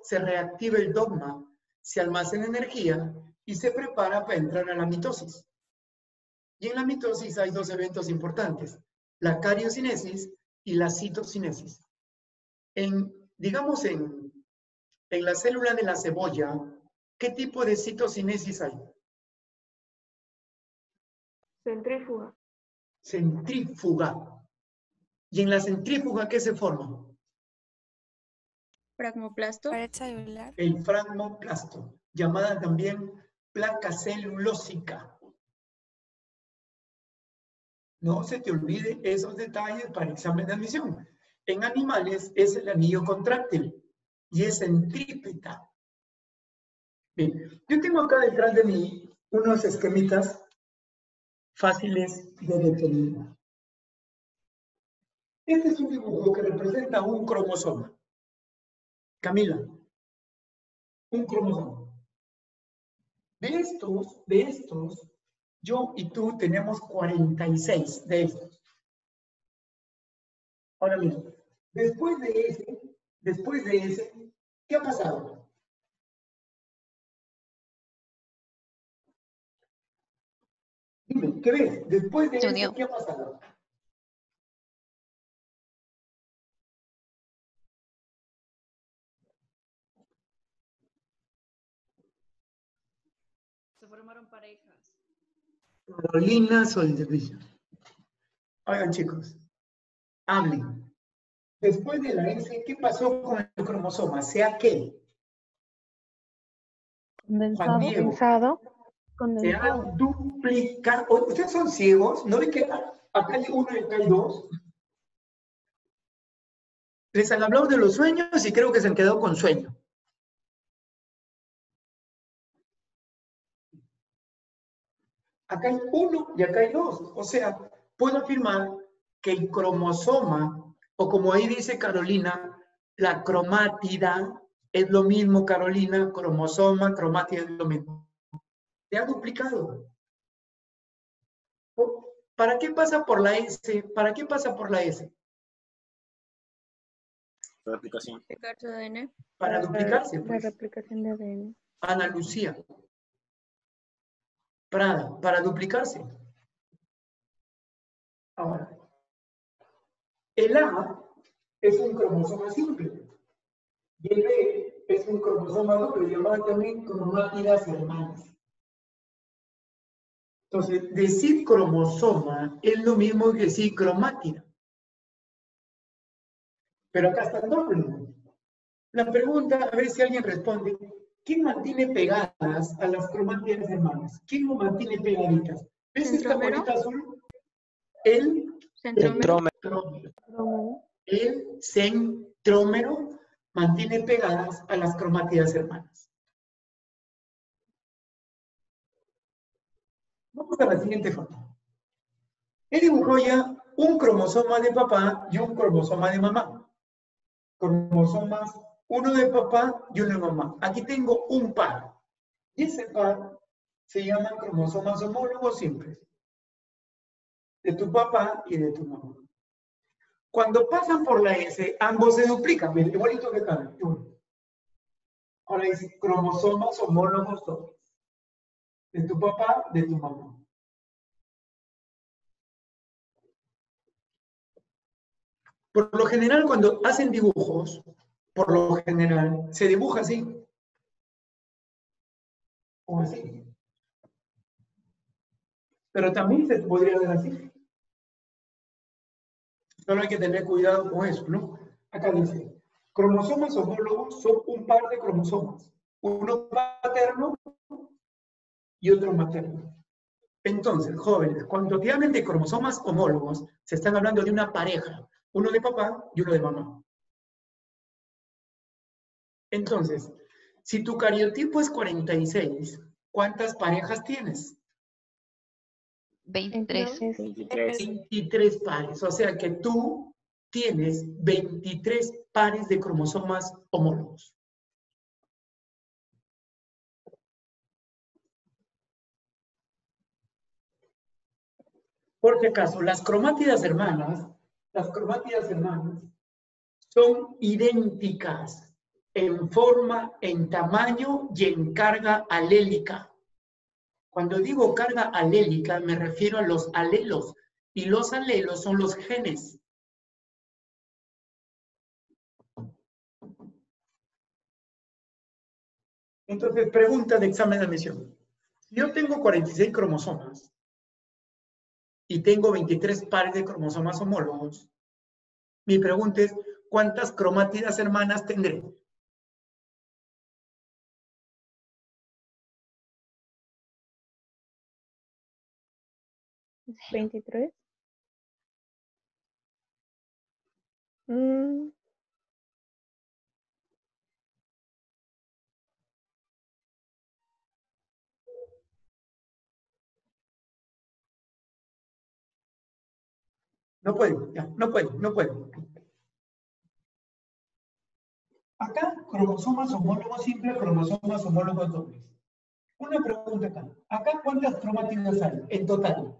se reactiva el dogma, se almacena energía y se prepara para entrar a la mitosis. Y en la mitosis hay dos eventos importantes, la cariocinesis y la citocinesis. Digamos, en la célula de la cebolla, ¿qué tipo de citocinesis hay? Centrífuga. Centrífuga. ¿Y en la centrífuga qué se forma? Fragmoplasto. Pared celular. El fragmoplasto, llamada también placa celulósica. No se te olvide esos detalles para examen de admisión. En animales es el anillo contráctil y es centrípeta. Bien, yo tengo acá detrás de mí unos esquemitas fáciles de definir. Este es un dibujo que representa un cromosoma. Camila, un cromosoma. De estos, yo y tú tenemos 46 de estos. Ahora mira, después de ese, ¿qué ha pasado? Dime, ¿qué ves? Después de ese, ¿qué ha pasado? Se formaron parejas. Carolina Soldevilla. Oigan, chicos, hablen. Después de la S, ¿qué pasó con el cromosoma? ¿Sea qué? Condensado. Se ha duplicado. ¿Ustedes son ciegos? ¿No ven que acá hay uno y acá hay dos? Les han hablado de los sueños y creo que se han quedado con sueño. Acá hay uno y acá hay dos. O sea, puedo afirmar que el cromosoma, o como ahí dice Carolina, la cromátida es lo mismo, Carolina, cromosoma, cromátida es lo mismo. Se ha duplicado. ¿Para qué pasa por la S? ¿Para qué pasa por la S? Replicación. Para duplicarse, La pues. replicación de ADN. Ana Lucía. Prada, para duplicarse. Ahora, el A es un cromosoma simple. Y el B es un cromosoma doble, llamado también cromátidas hermanas. Entonces, decir cromosoma es lo mismo que decir cromátida. Pero acá está el doble. La pregunta, a ver si alguien responde, ¿quién mantiene pegadas a las cromátidas hermanas? ¿Quién lo mantiene pegaditas? ¿Ves esta bolita azul? El centrómero. El centrómero mantiene pegadas a las cromátidas hermanas. Vamos a la siguiente foto. He dibujado ya un cromosoma de papá y un cromosoma de mamá. Cromosomas, uno de papá y uno de mamá. Aquí tengo un par. Y ese par se llaman cromosomas homólogos simples. De tu papá y de tu mamá. Cuando pasan por la S, ambos se duplican. Igualito que acá. Ahora dice cromosomas homólogos dobles. De tu papá, de tu mamá. Por lo general, cuando hacen dibujos, por lo general, se dibuja así. O así. Pero también se podría ver así. Solo hay que tener cuidado con eso, ¿no? Acá dice, cromosomas homólogos son un par de cromosomas. Uno paterno y otro materno. Entonces, jóvenes, cuando te hablan de cromosomas homólogos, se están hablando de una pareja. Uno de papá y uno de mamá. Entonces, si tu cariotipo es 46, ¿cuántas parejas tienes? 23. 23 pares. O sea que tú tienes 23 pares de cromosomas homólogos. Por si acaso, las cromátidas hermanas son idénticas. en forma, en tamaño y en carga alélica. Cuando digo carga alélica me refiero a los alelos, y los alelos son los genes. Entonces, pregunta de examen de admisión. Si yo tengo 46 cromosomas y tengo 23 pares de cromosomas homólogos, mi pregunta es, ¿cuántas cromátidas hermanas tendré? ¿23? No puedo, ya, no puedo. Acá, cromosomas homólogos simples, cromosomas homólogos dobles. Una pregunta acá. ¿Acá cuántas cromátidas hay en total?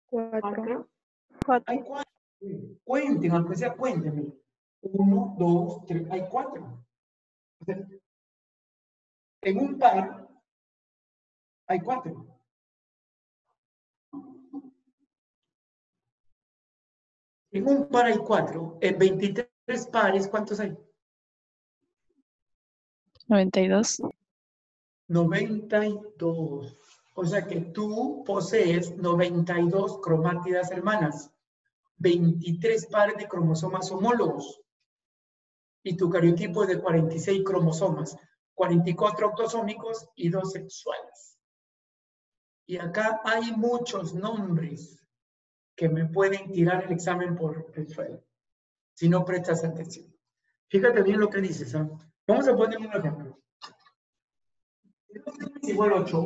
4. Hay 4. Cuenten, aunque sea cuéntenme. 1, 2, 3, hay 4. O sea, en un par hay 4. En un par hay 4. En 23 pares, ¿cuántos hay? 92. 92. O sea que tú posees 92 cromátidas hermanas, 23 pares de cromosomas homólogos. Y tu cariotipo es de 46 cromosomas, 44 autosómicos y 2 sexuales. Y acá hay muchos nombres que me pueden tirar el examen por el suelo, si no prestas atención. Fíjate bien lo que dices, ¿eh? Vamos a poner un ejemplo. 2n es igual a 8.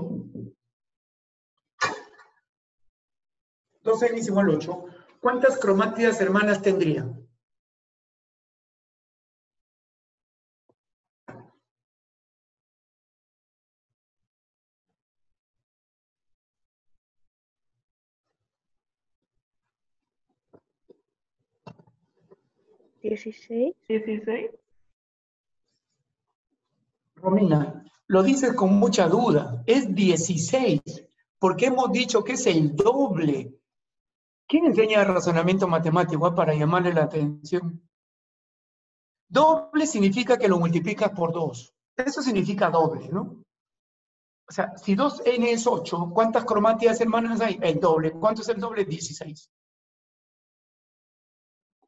2n es igual a 8. ¿Cuántas cromátidas hermanas tendría? ¿16? Romina, lo dices con mucha duda. Es 16, porque hemos dicho que es el doble. ¿Quién enseña razonamiento matemático para llamarle la atención? Doble significa que lo multiplicas por 2. Eso significa doble, ¿no? O sea, si 2n es 8, ¿cuántas cromátidas hermanas hay? El doble. ¿Cuánto es el doble? 16.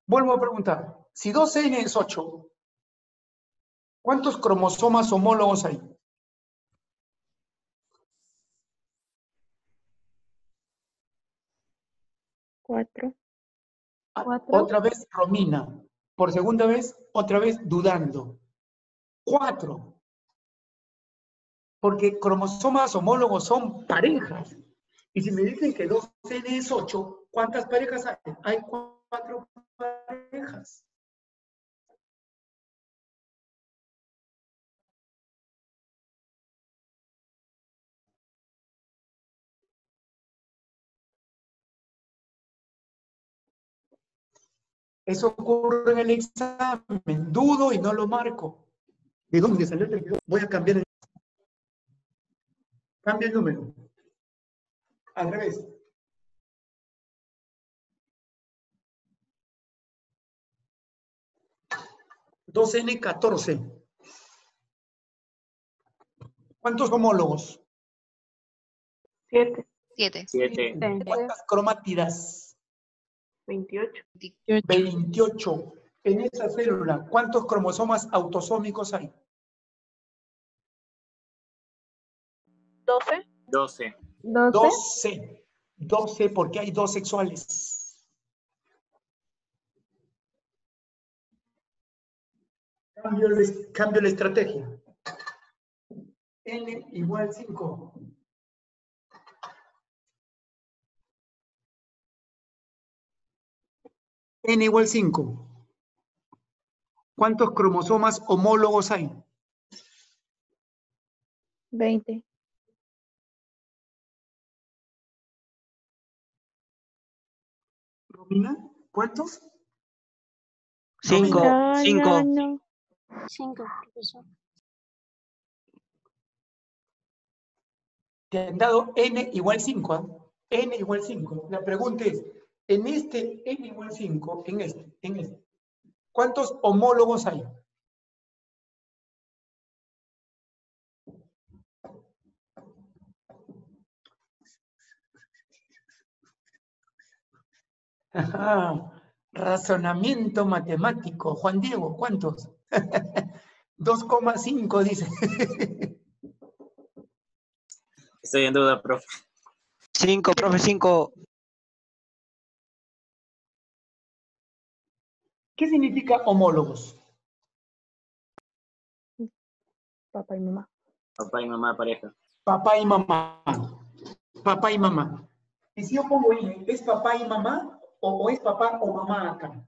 Vuelvo a preguntar. Si 2n es 8, ¿cuántos cromosomas homólogos hay? 4. Otra vez, Romina. Por segunda vez, otra vez dudando. 4. Porque cromosomas homólogos son parejas. Y si me dicen que 2n es 8, ¿cuántas parejas hay? Hay 4 parejas. Eso ocurre en el examen. Dudo y no lo marco. ¿De dónde salió el 32? Voy a cambiar el... Cambia el número. Al revés. (2n, 14). ¿Cuántos homólogos? 7. 7. ¿Cuántas cromátidas? 28. 28. En esa célula, ¿cuántos cromosomas autosómicos hay? 12. 12. 12. 12 porque hay 2 sexuales. Cambio la estrategia. N igual 5. N igual 5. ¿Cuántos cromosomas homólogos hay? 20. Romina, ¿cuántos? 5. No, 5. no, no. 5, profesor. Te han dado n igual 5, ¿ah? N igual 5. La pregunta es, en este n igual 5, en este, ¿cuántos homólogos hay? Ajá, razonamiento matemático. Juan Diego, ¿cuántos? 2,5 dice. Estoy en duda, profe. 5, profe, 5. ¿Qué significa homólogos? Papá y mamá. Papá y mamá pareja. Papá y mamá. Papá y mamá. Y si yo pongo N, ¿es papá y mamá o es papá o mamá acá?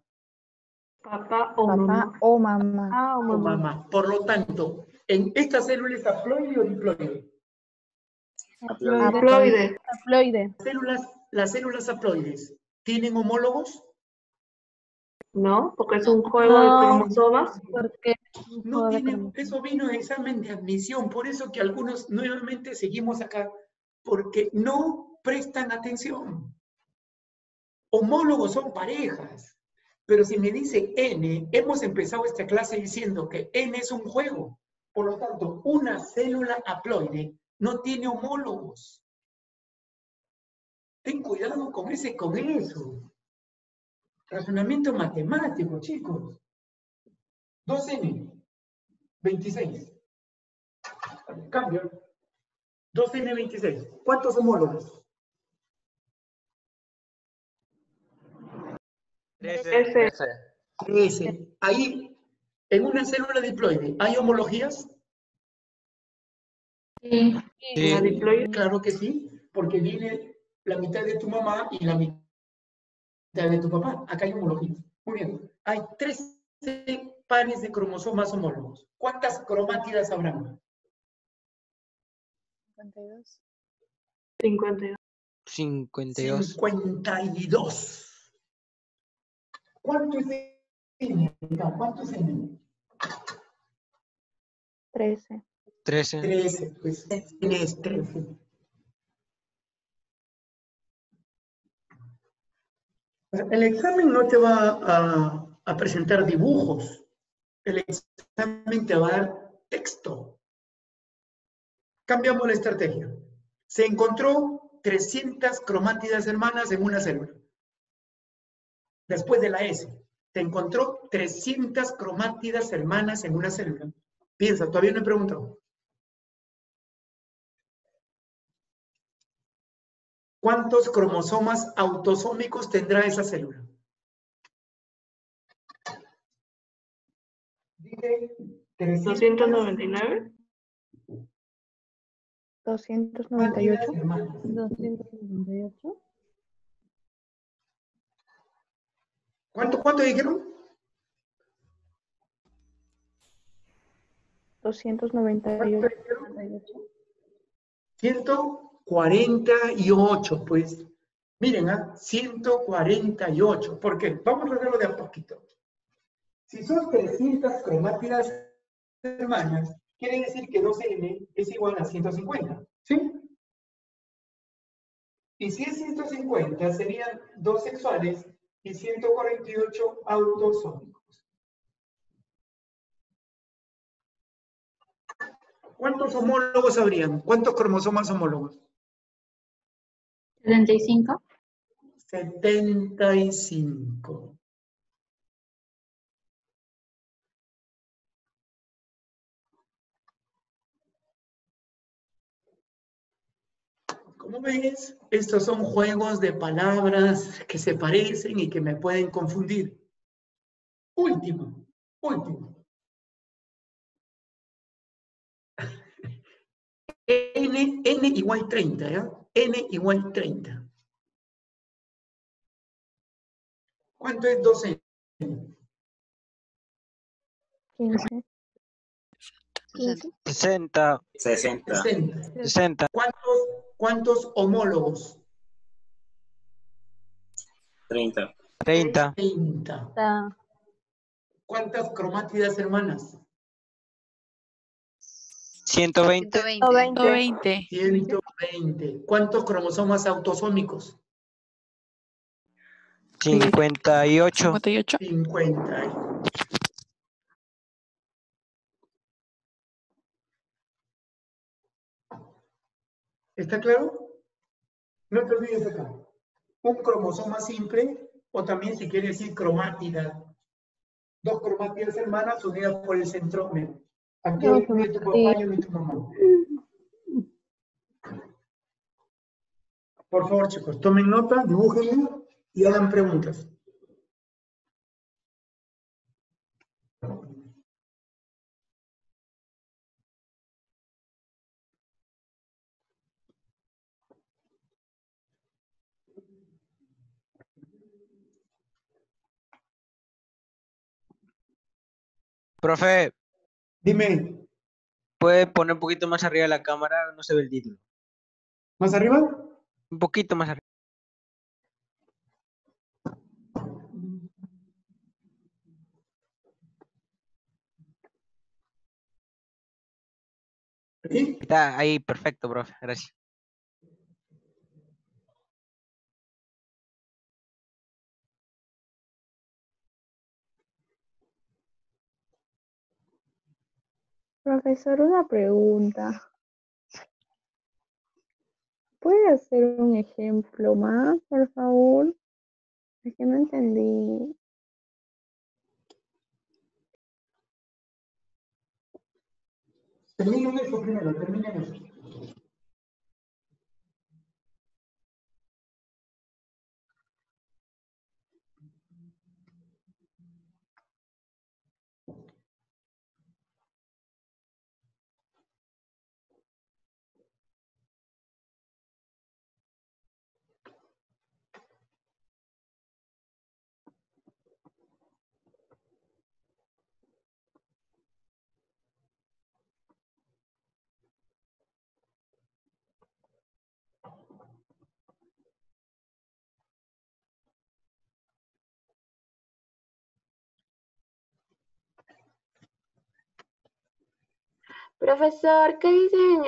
Papá o Papá mamá. o mamá. Ah, o O mamá. mamá. Por lo tanto, ¿en esta célula es haploide o diploide? Haploide. Haploide. Las células haploides, ¿tienen homólogos? No, porque es un juego de No. cromosomas. Porque No tienen, eso vino en examen de admisión, por eso que algunos nuevamente seguimos acá, porque no prestan atención. Homólogos son parejas, pero si me dice N, hemos empezado esta clase diciendo que N es un juego, por lo tanto, una célula haploide no tiene homólogos. Ten cuidado con eso. Razonamiento matemático, chicos. 2N, 26. Cambio. 2N, 26. ¿Cuántos homólogos? 13. 13. Ahí, en una célula diploide, ¿hay homologías? Sí. Sí. La diploide. Claro que sí, porque viene la mitad de tu mamá y la mitad de tu papá. Acá hay homologías. Muy bien. Hay 13 pares de cromosomas homólogos. ¿Cuántas cromátidas habrán? 52. 52. 52. 52. ¿Cuánto es N? ¿Cuánto es N? 13. 13. 13, pues N es 13. El examen no te va a presentar dibujos. El examen te va a dar texto. Cambiamos la estrategia. Se encontró 300 cromátidas hermanas en una célula. Después de la S, te encontró 300 cromátidas hermanas en una célula. Piensa, todavía no he preguntado. ¿Cuántos cromosomas autosómicos tendrá esa célula? Dice 299. 298. hermanas. 298. ¿Cuánto dijeron? 298. 148, pues. Miren, 148. ¿Por qué? Vamos a hacerlo de a poquito. Si son 300 cromátidas hermanas, quiere decir que 2N es igual a 150, ¿sí? Y si es 150, serían 2 sexuales y 148 autosómicos. ¿Cuántos homólogos habrían? ¿Cuántos cromosomas homólogos? 75. 75. Como ves, estos son juegos de palabras que se parecen y que me pueden confundir. Último. N igual 30, ¿ya? N igual 30. ¿Cuánto es 2N? 15. 60. 60. 60. ¿Cuántos homólogos? 30. 30. 30. ¿Cuántas cromátidas hermanas? 120. 120. 120. ¿Cuántos cromosomas autosómicos? 58. 58. 50. ¿Está claro? No te olvides acá. Un cromosoma simple, o también si quieres decir cromátida. Dos cromátidas hermanas unidas por el centrómero. Aquí hay ni tu papá ni tu mamá. Por favor, chicos, tomen nota, dibújenlo y hagan preguntas. Profe, Dime, ¿puede poner un poquito más arriba la cámara? No se ve el título. ¿más arriba? Un poquito más arriba. ¿Sí? Está ahí, perfecto, profe. Gracias. Profesor, una pregunta. ¿Puede hacer un ejemplo más, por favor? Es que no entendí. Terminen eso primero, terminen eso. Profesor, ¿qué dicen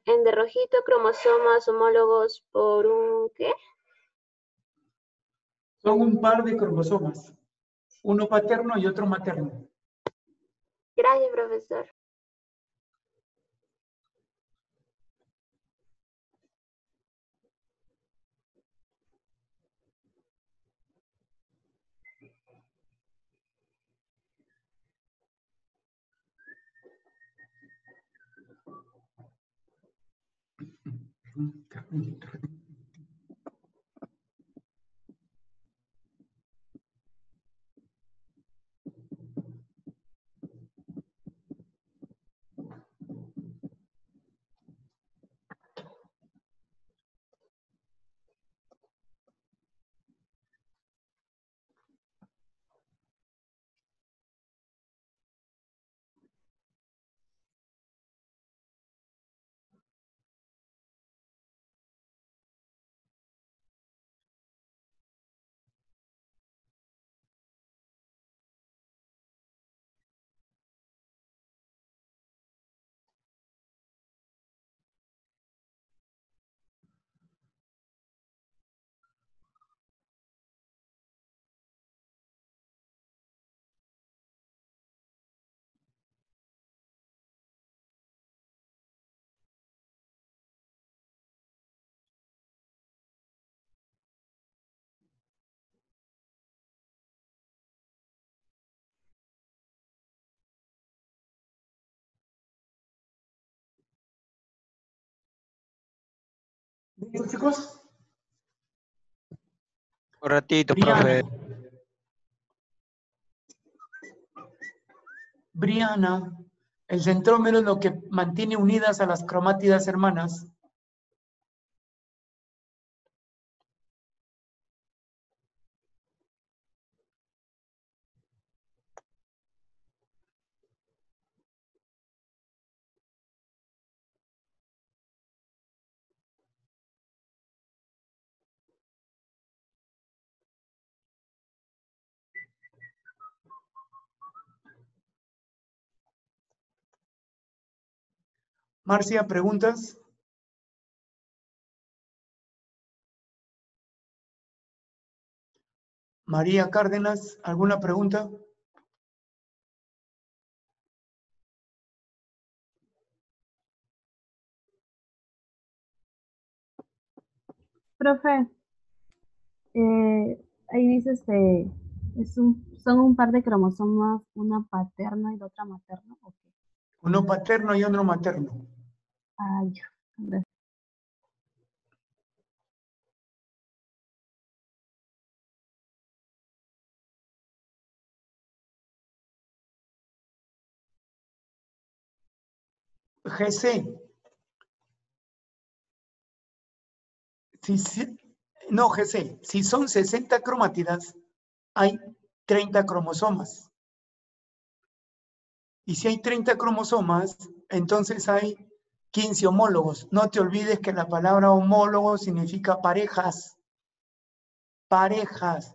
en de rojito cromosomas homólogos por un qué? Son un par de cromosomas. Uno paterno y otro materno. Gracias, profesor. ¿Listo, chicos? Un ratito, Briana. profe. Briana, el centrómero es lo que mantiene unidas a las cromátidas hermanas. Marcia, ¿preguntas? María Cárdenas, ¿alguna pregunta? Profe, ahí dice son un par de cromosomas, una paterna y la otra materna. ¿O qué? Uno paterno y otro materno. Ah, ya. Gracias. GC. No, GC. Si son 60 cromátidas, hay 30 cromosomas. Y si hay 30 cromosomas, entonces hay 15 homólogos. No te olvides que la palabra homólogo significa parejas. Parejas.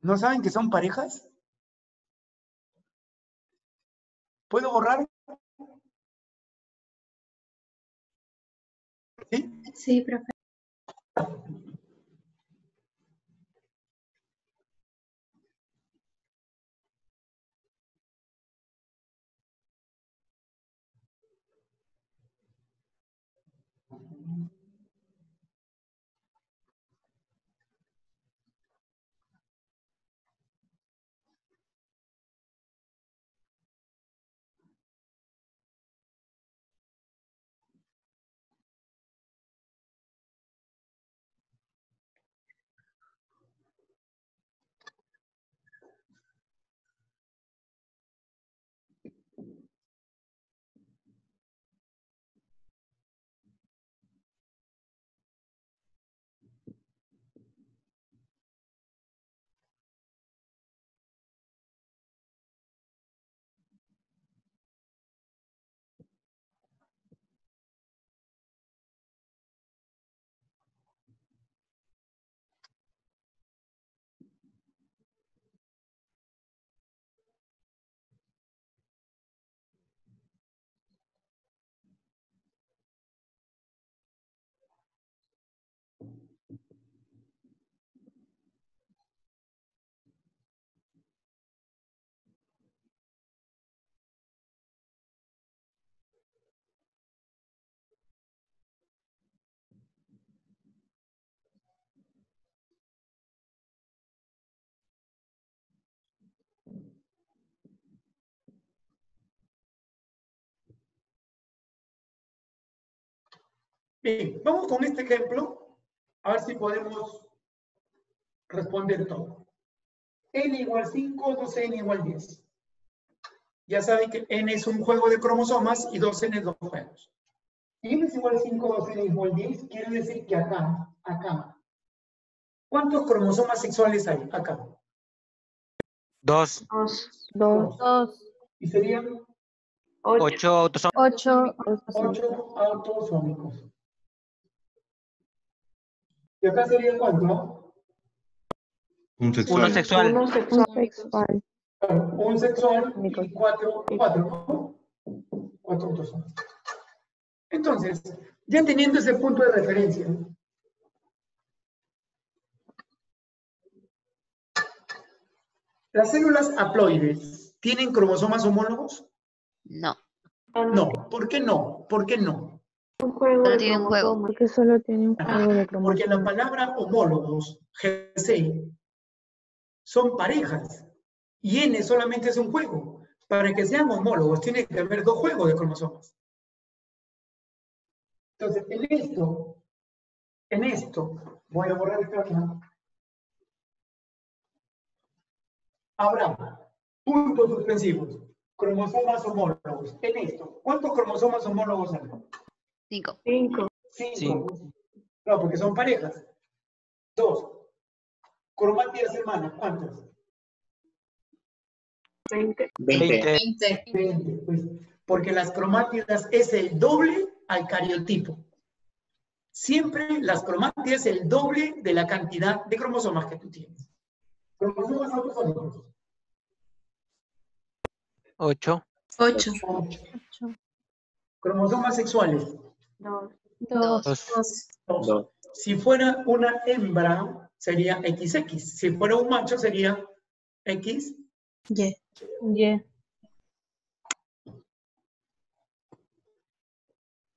¿No saben que son parejas? ¿Puedo borrar? ¿Sí? Sí, profe. Bien, vamos con este ejemplo, a ver si podemos responder todo. N igual 5, 2N igual 10. Ya saben que N es un juego de cromosomas y 2N es dos juegos. Y N es igual 5, 2N igual 10, quiere decir que acá, ¿cuántos cromosomas sexuales hay acá? 2. Dos. Y serían 8 autosómicos. 8 autosómicos. ¿Y acá sería cuánto? Un Uno sexual. sexual. Uno Un sexual. sexual. Claro, un sexual y 4, ¿no? 4 autosómicos. Entonces, ya teniendo ese punto de referencia, ¿las células haploides tienen cromosomas homólogos? No, No. ¿Por qué no? ¿Por qué no? Un juego no de tiene un juego. cromosomas. Porque solo tiene un juego de Porque la cromosomas. palabra homólogos, GC, son parejas. Y N solamente es un juego. Para que sean homólogos, tiene que haber dos juegos de cromosomas. Entonces, en esto, voy a borrar esta acá. Habrá puntos suspensivos, cromosomas homólogos. En esto, ¿cuántos cromosomas homólogos hay? 5. 5. 5. No, porque son parejas. 2. Cromátidas hermanas, ¿cuántas? 20. 20. 20. Pues, porque las cromátidas es el doble al cariotipo. Siempre las cromátidas es el doble de la cantidad de cromosomas que tú tienes. Cromosomas autosómicos. 8. 8. 8. 8. Cromosomas sexuales. 2. 2. 2. 2. Dos. Si fuera una hembra, sería XX. Si fuera un macho, sería X. Y. Y.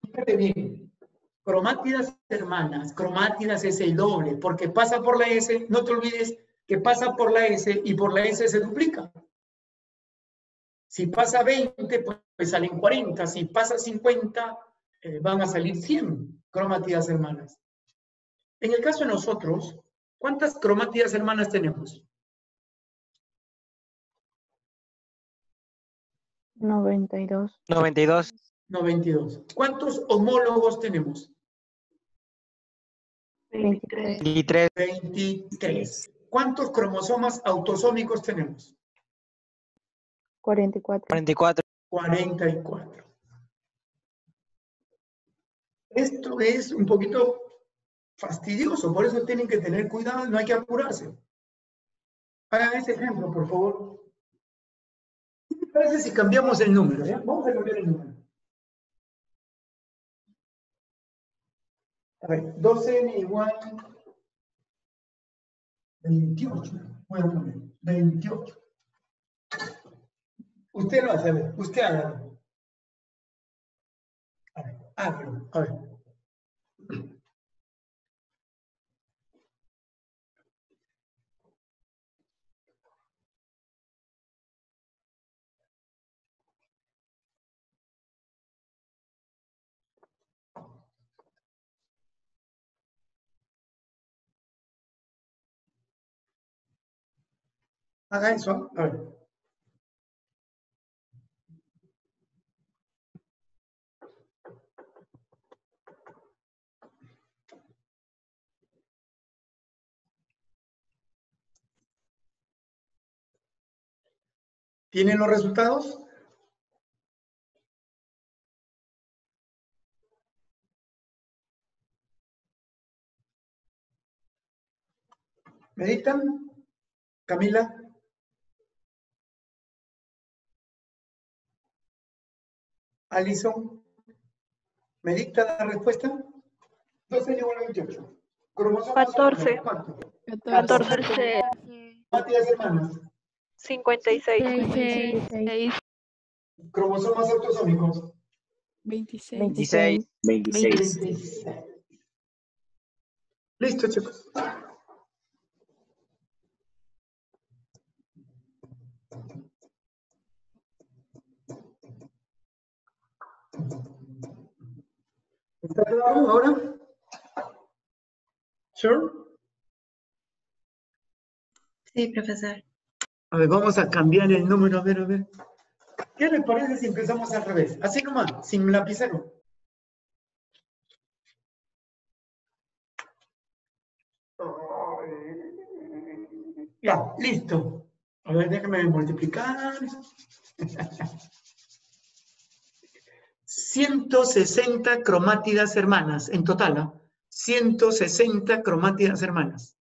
Fíjate bien. Cromátidas hermanas. Cromátidas es el doble, porque pasa por la S. No te olvides que pasa por la S y por la S se duplica. Si pasa 20, pues salen 40. Si pasa 50, van a salir 100 cromátidas hermanas. En el caso de nosotros, ¿cuántas cromátidas hermanas tenemos? 92. 92. 92. ¿Cuántos homólogos tenemos? 23. 23. 23. ¿Cuántos cromosomas autosómicos tenemos? 44. 44. 44. Esto es un poquito fastidioso, por eso tienen que tener cuidado, no hay que apurarse. Hagan ese ejemplo, por favor. ¿Qué te parece si cambiamos el número? ¿Ya? Vamos a cambiar el número. A ver, 2n igual 28. Voy a poner 28. Usted lo hace, a ver, usted hágalo. A ver, hágalo, a ver. Haga eso, a ver. ¿Tienen los resultados? ¿Me dictan? Camila. Alison. ¿Me dicta la respuesta? 12 igual a 28. Cromosomas 14. ¿cuánto? 14. Cromátidas hermanas. 56. 26. Cromosomas autosómicos. 26. 26. 26. Listo, chicos. ¿Está claro ahora? ¿Sure? Sí, profesor. A ver, vamos a cambiar el número, a ver, a ver. ¿Qué les parece si empezamos al revés? Así nomás, sin lapicero. Ya, listo. A ver, déjame multiplicar. 160 cromátidas hermanas en total, ¿ah? 160 cromátidas hermanas.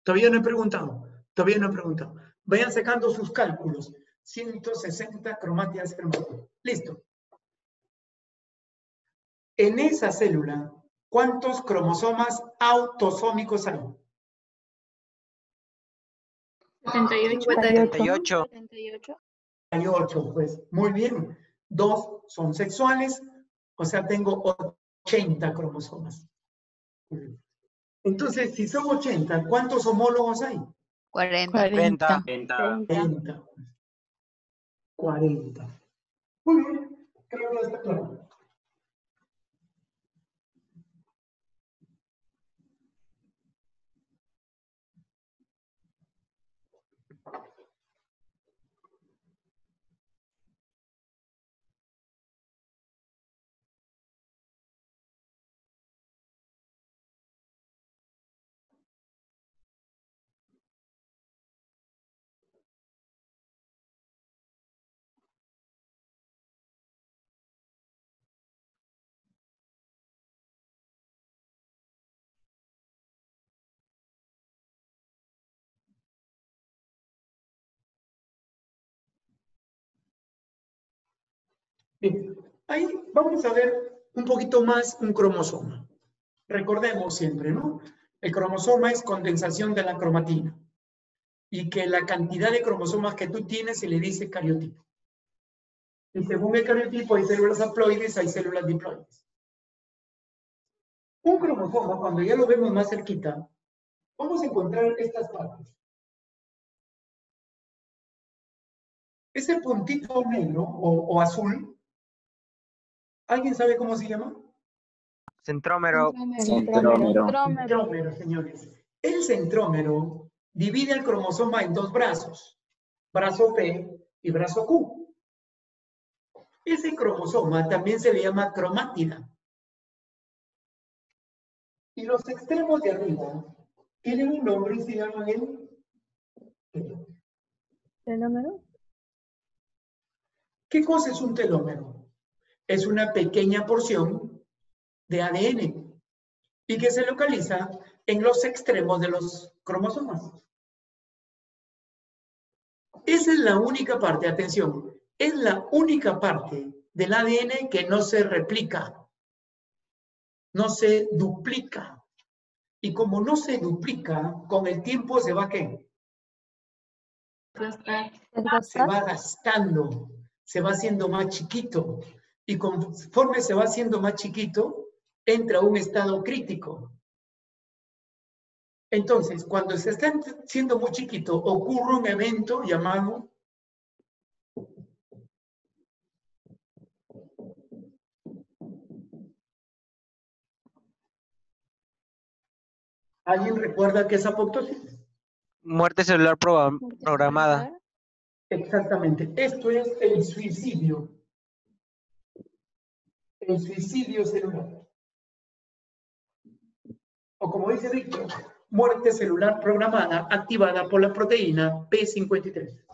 Todavía no he preguntado. Todavía no he preguntado. Vayan sacando sus cálculos. 160 cromátidas hermanas. Listo. En esa célula, ¿cuántos cromosomas autosómicos hay? 78. 58. 78. Hay 8, pues. Muy bien. 2 son sexuales, o sea, tengo 80 cromosomas. Entonces, si son 80, ¿cuántos homólogos hay? 40. 40. 40. 40. Muy bien, creo que está claro. Bien, ahí vamos a ver un poquito más un cromosoma. Recordemos siempre, ¿no? El cromosoma es condensación de la cromatina. Y que la cantidad de cromosomas que tú tienes se le dice cariotipo. Y según el cariotipo hay células haploides, hay células diploides. Un cromosoma, cuando ya lo vemos más cerquita, vamos a encontrar estas partes. Ese puntito negro o azul, ¿alguien sabe cómo se llama? Centrómero. Centrómero. Centrómero, señores. El centrómero divide el cromosoma en dos brazos, brazo P y brazo Q. Ese cromosoma también se le llama cromátida. Y los extremos de arriba tienen un nombre y se llaman el ¿Telómero? ¿Qué cosa es un telómero? Es una pequeña porción de ADN y que se localiza en los extremos de los cromosomas. Esa es la única parte, atención, es la única parte del ADN que no se replica, no se duplica. Y como no se duplica, con el tiempo se va ¿qué? Se va gastando, se va haciendo más chiquito. Y conforme se va haciendo más chiquito, entra a un estado crítico. Entonces, cuando se está siendo muy chiquito, ocurre un evento llamado ¿alguien recuerda qué es apoptosis? Muerte celular programada. Exactamente. Esto es el suicidio. El suicidio celular. O como dice Víctor, muerte celular programada activada por la proteína P53.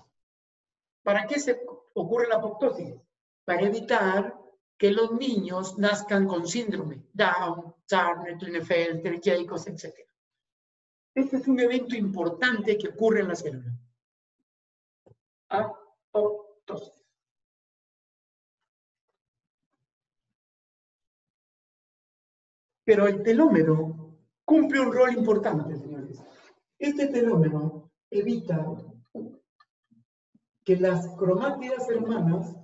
¿Para qué se ocurre la apoptosis? Para evitar que los niños nazcan con síndrome, Down, Turner, Klinefelter, Jacobs, etc. Este es un evento importante que ocurre en la célula. Apoptosis. Pero el telómero cumple un rol importante, señores. Este telómero evita que las cromátidas hermanas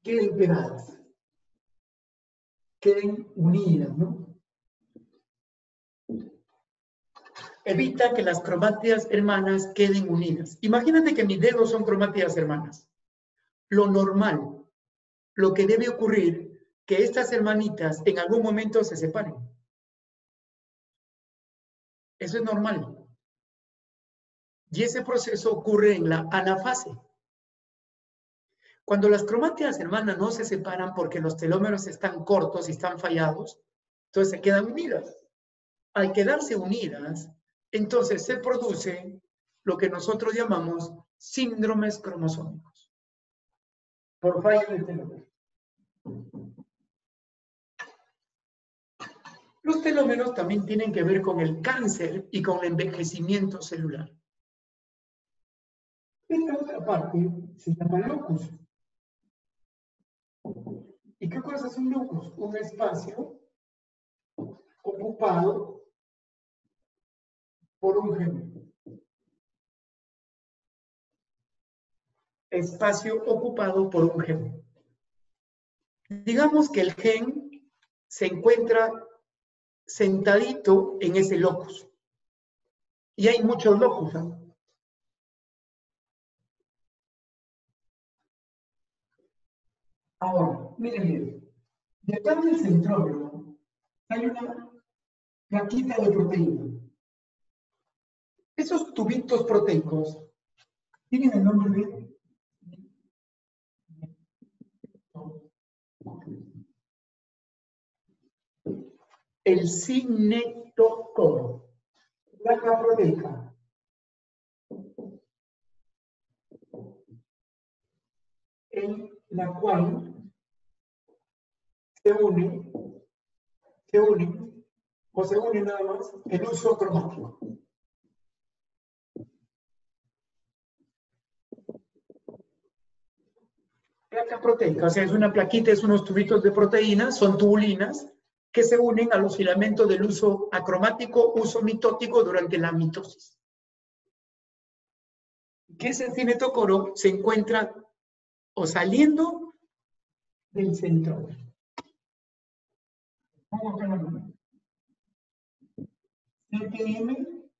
queden pegadas, queden unidas, ¿no? Evita que las cromátidas hermanas queden unidas. Imagínate que mis dedos son cromátidas hermanas. Lo normal, lo que debe ocurrir, que estas hermanitas en algún momento se separen. Eso es normal. Y ese proceso ocurre en la anafase. Cuando las cromátidas hermanas no se separan porque los telómeros están cortos y están fallados, entonces se quedan unidas. Al quedarse unidas, entonces se produce lo que nosotros llamamos síndromes cromosómicos. Por fallo del telómero. Los telómeros también tienen que ver con el cáncer y con el envejecimiento celular. Esta otra parte se llama locus. ¿Y qué cosa es un locus? Un espacio ocupado por un gen. Espacio ocupado por un gen. Digamos que el gen se encuentra sentadito en ese locus. Y hay muchos locus, ¿eh? Ahora, miren bien. Detrás del centrómero hay una plaquita de proteína. Esos tubitos proteicos tienen el nombre de el cinetocoro, placa proteica. En la cual se une nada más el uso cromático. placa proteica, o sea, es una plaquita, es unos tubitos de proteínas, son tubulinas, que se unen a los filamentos del uso acromático, uso mitótico durante la mitosis. Que ese cinetocoro se encuentra o saliendo del centrómero. Vamos a ver. CTM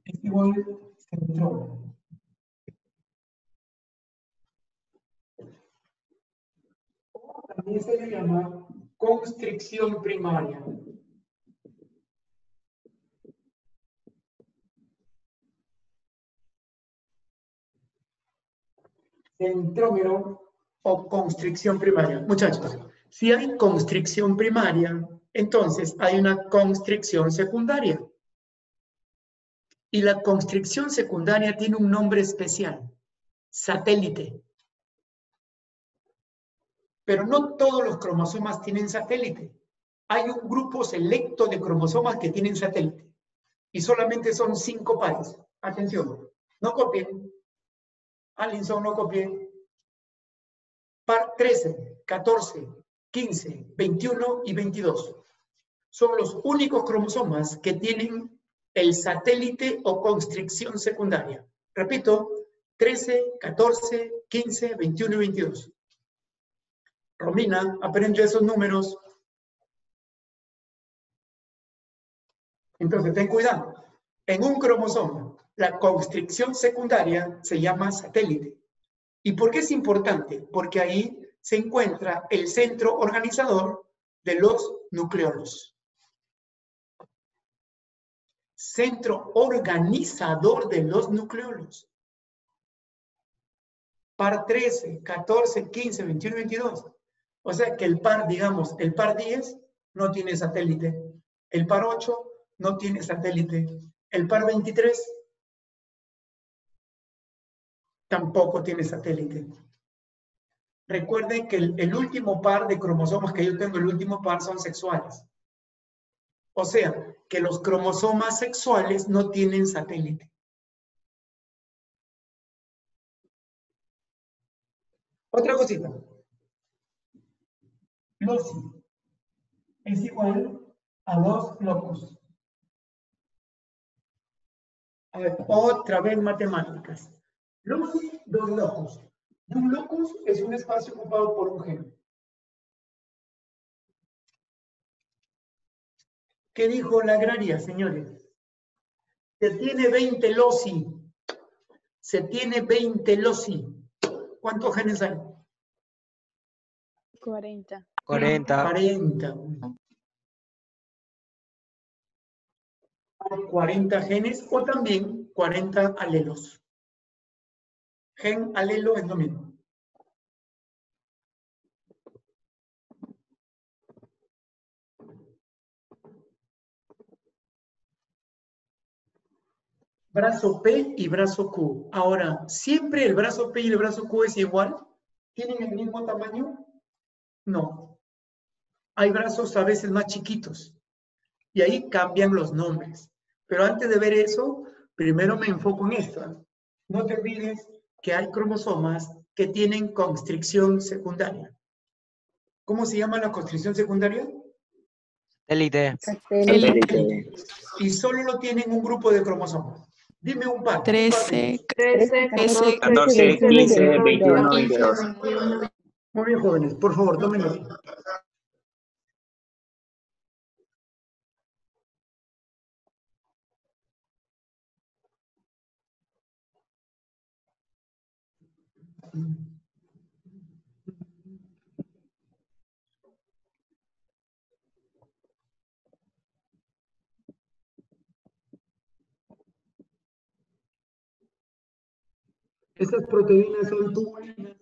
es igual a centrómero. O también se le llama constricción primaria. Centrómero o constricción primaria. Muchachos, si hay constricción primaria, entonces hay una constricción secundaria. Y la constricción secundaria tiene un nombre especial, satélite. Pero no todos los cromosomas tienen satélite. Hay un grupo selecto de cromosomas que tienen satélite. Y solamente son 5 pares. Atención, no copien. Alinson, no copien. Par 13, 14, 15, 21 y 22. Son los únicos cromosomas que tienen el satélite o constricción secundaria. Repito, 13, 14, 15, 21 y 22. Romina, aprende esos números. Entonces, ten cuidado. En un cromosoma, la constricción secundaria se llama satélite. ¿Y por qué es importante? Porque ahí se encuentra el centro organizador de los nucleolos. Centro organizador de los nucleolos. Par 13, 14, 15, 21, 22. O sea que el par, digamos, el par 10 no tiene satélite. El par 8 no tiene satélite. El par 23 tampoco tiene satélite. Recuerden que el último par de cromosomas que yo tengo, el último par son sexuales. O sea, que los cromosomas sexuales no tienen satélite. Otra cosita. Loci es igual a 2 locus. A ver, otra vez matemáticas. Loci, 2 locus. Un locus es un espacio ocupado por un gen. ¿Qué dijo la agraria, señores? Se tiene 20 loci. Se tiene 20 loci. ¿Cuántos genes hay? 40. 40. 40. Hay 40 genes o también 40 alelos. Gen, alelo es lo mismo. Brazo P y brazo Q. Ahora, ¿siempre el brazo P y el brazo Q es igual? ¿Tienen el mismo tamaño? No. Hay brazos a veces más chiquitos. Y ahí cambian los nombres. Pero antes de ver eso, primero me enfoco en esto. No te olvides que hay cromosomas que tienen constricción secundaria. ¿Cómo se llama la constricción secundaria? Satélite. Satélite. Y solo lo tienen un grupo de cromosomas. Dime un par. 13, 14, 15, 21, 22. Muy bien, jóvenes. Por favor, tomen nota. Estas proteínas son tubulinas.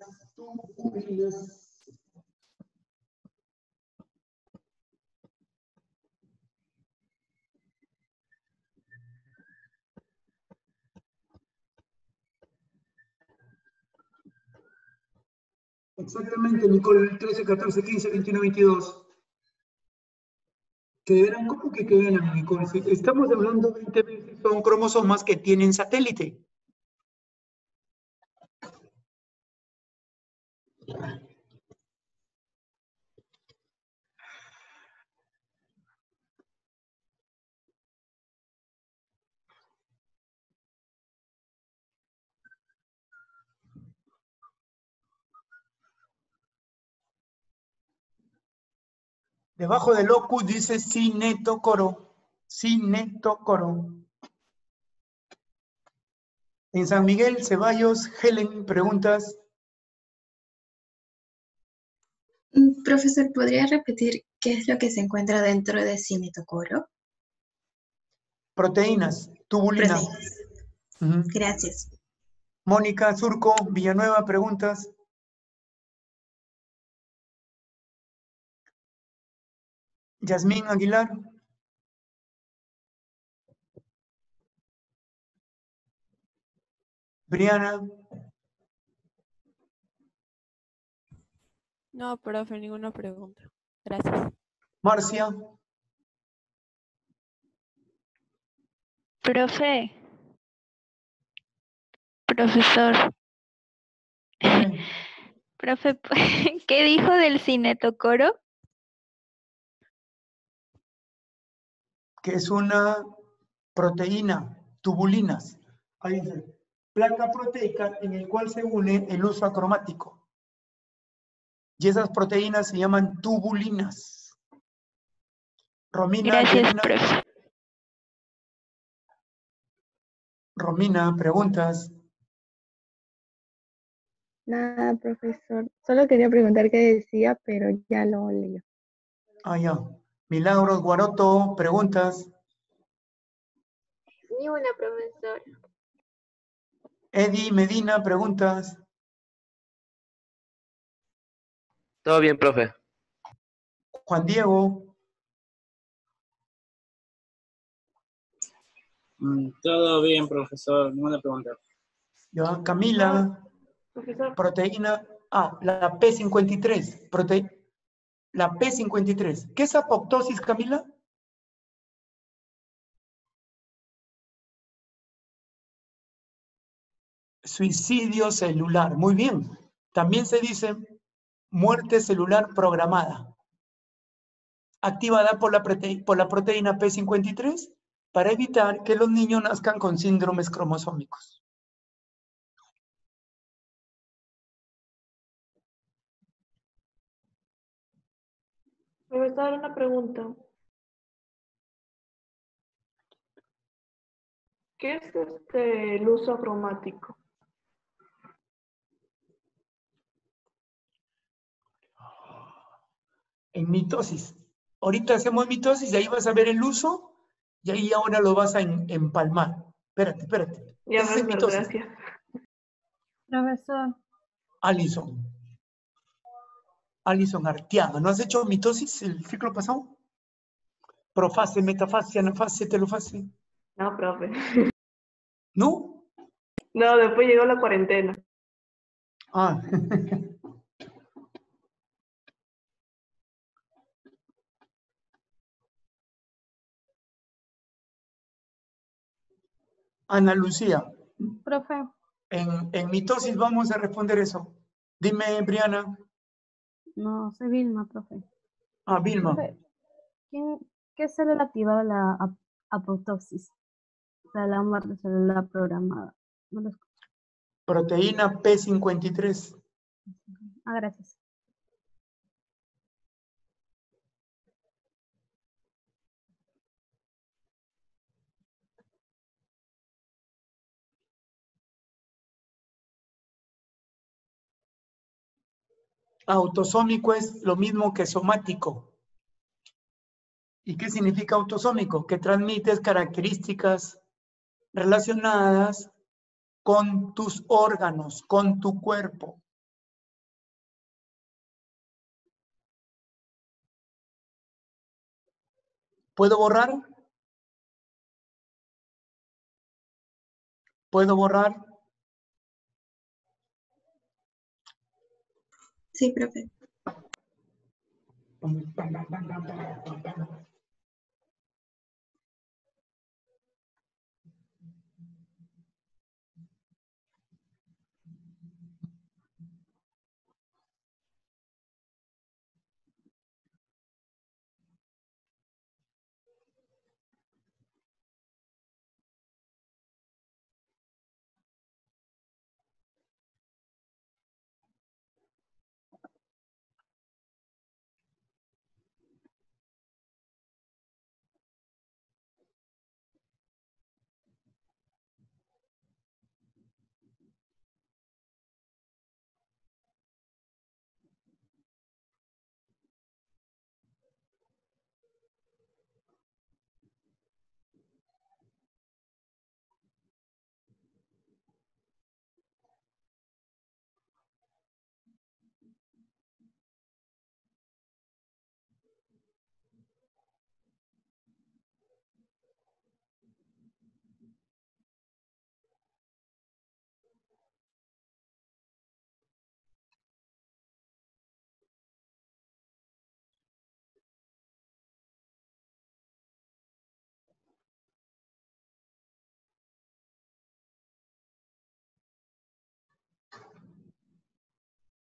Exactamente, Nicole, 13, 14, 15, 21, 22. Que verán, ¿cómo que verán, Nicole? Si estamos hablando 20 veces, son cromosomas que tienen satélite. Debajo del locus dice cinetocoro. Cinetocoro. En San Miguel, Ceballos, Helen, preguntas. Profesor, ¿podría repetir qué es lo que se encuentra dentro de cinetocoro? Proteínas, tubulina. Proteínas. Ujú. Gracias. Mónica, Surco, Villanueva, preguntas. Yasmín Aguilar. Briana. No, profe, ninguna pregunta. Gracias. Marcia. Profe, profesor, profe, ¿qué dijo del cinetocoro? Que es una proteína, tubulinas. Ahí dice, placa proteica en el cual se une el uso acromático. Y esas proteínas se llaman tubulinas. Romina, Gracias, Yanina. profe. Romina, preguntas. Nada, profesor. Solo quería preguntar qué decía, pero ya lo leí. Ah, ya. Milagros, Guaroto, preguntas. Ni una, profesor. Eddie, Medina, preguntas. Todo bien, profe. Juan Diego. Todo bien, profesor. Ninguna pregunta. Ya. Camila. Profesor. Proteína. Ah, la P53. La P53. ¿Qué es apoptosis, Camila? Suicidio celular. Muy bien. También se dice muerte celular programada, activada por la proteína P53 para evitar que los niños nazcan con síndromes cromosómicos. Profesor, una pregunta. ¿Qué es el uso cromático? En mitosis. Ahorita hacemos mitosis y ahí vas a ver el uso y ahí ahora lo vas a empalmar. Espérate. Ya, Ese es profesor, mitosis. gracias. Profesor, Alison Arteaga. ¿No has hecho mitosis el ciclo pasado? Profase, metafase, anafase, telofase. No, profe. ¿No? No, después llegó la cuarentena. Ah. Ana Lucía. profe, En mitosis vamos a responder eso. Dime, Briana. no, soy Vilma, profe. Ah, Vilma. Profe, ¿qué célula activa la apoptosis? O sea, la muerte celular programada. No lo escucho. Proteína P53. Ah, gracias. Autosómico es lo mismo que somático. ¿Y qué significa autosómico? Que transmites características relacionadas con tus órganos, con tu cuerpo. ¿Puedo borrar? ¿Puedo borrar? Sí, profe.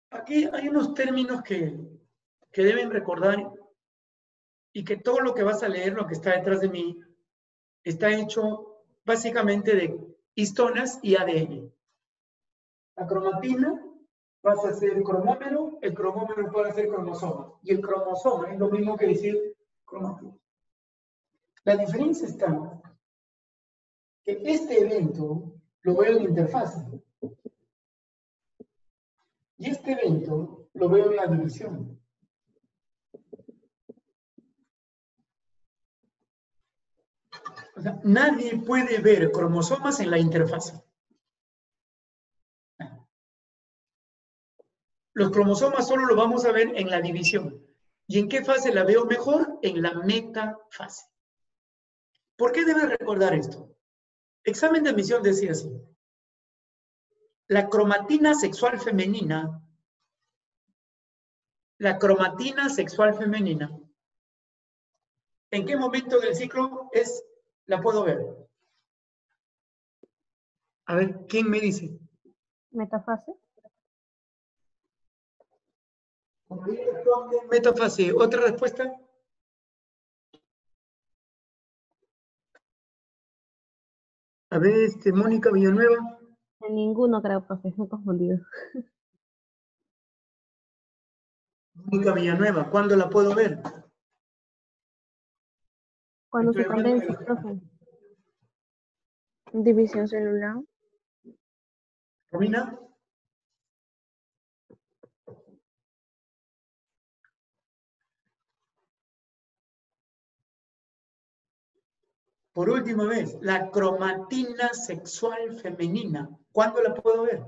Aquí hay unos términos que deben recordar y que todo lo que vas a leer, lo que está detrás de mí, está hecho básicamente de histonas y ADN. La cromatina pasa a ser cromómero, el cromómero pasa a ser cromosoma. Y el cromosoma es lo mismo que decir cromatina. La diferencia está que este evento lo veo en interfase. Y este evento lo veo en la división. O sea, nadie puede ver cromosomas en la interfase. Los cromosomas solo lo vamos a ver en la división. ¿Y en qué fase la veo mejor? En la metafase. ¿Por qué debes recordar esto? Examen de admisión decía así. La cromatina sexual femenina, ¿en qué momento del ciclo la puedo ver? A ver, ¿quién me dice? Metafase. Metafase. ¿Otra respuesta? A ver, Mónica Villanueva. En ninguno creo, profe, me he confundido. Mónica Villanueva, ¿cuándo la puedo ver? Cuando Estoy se hablando de condensa, la- profe. División celular. ¿Romina? Por última vez, la cromatina sexual femenina. ¿Cuándo la puedo ver?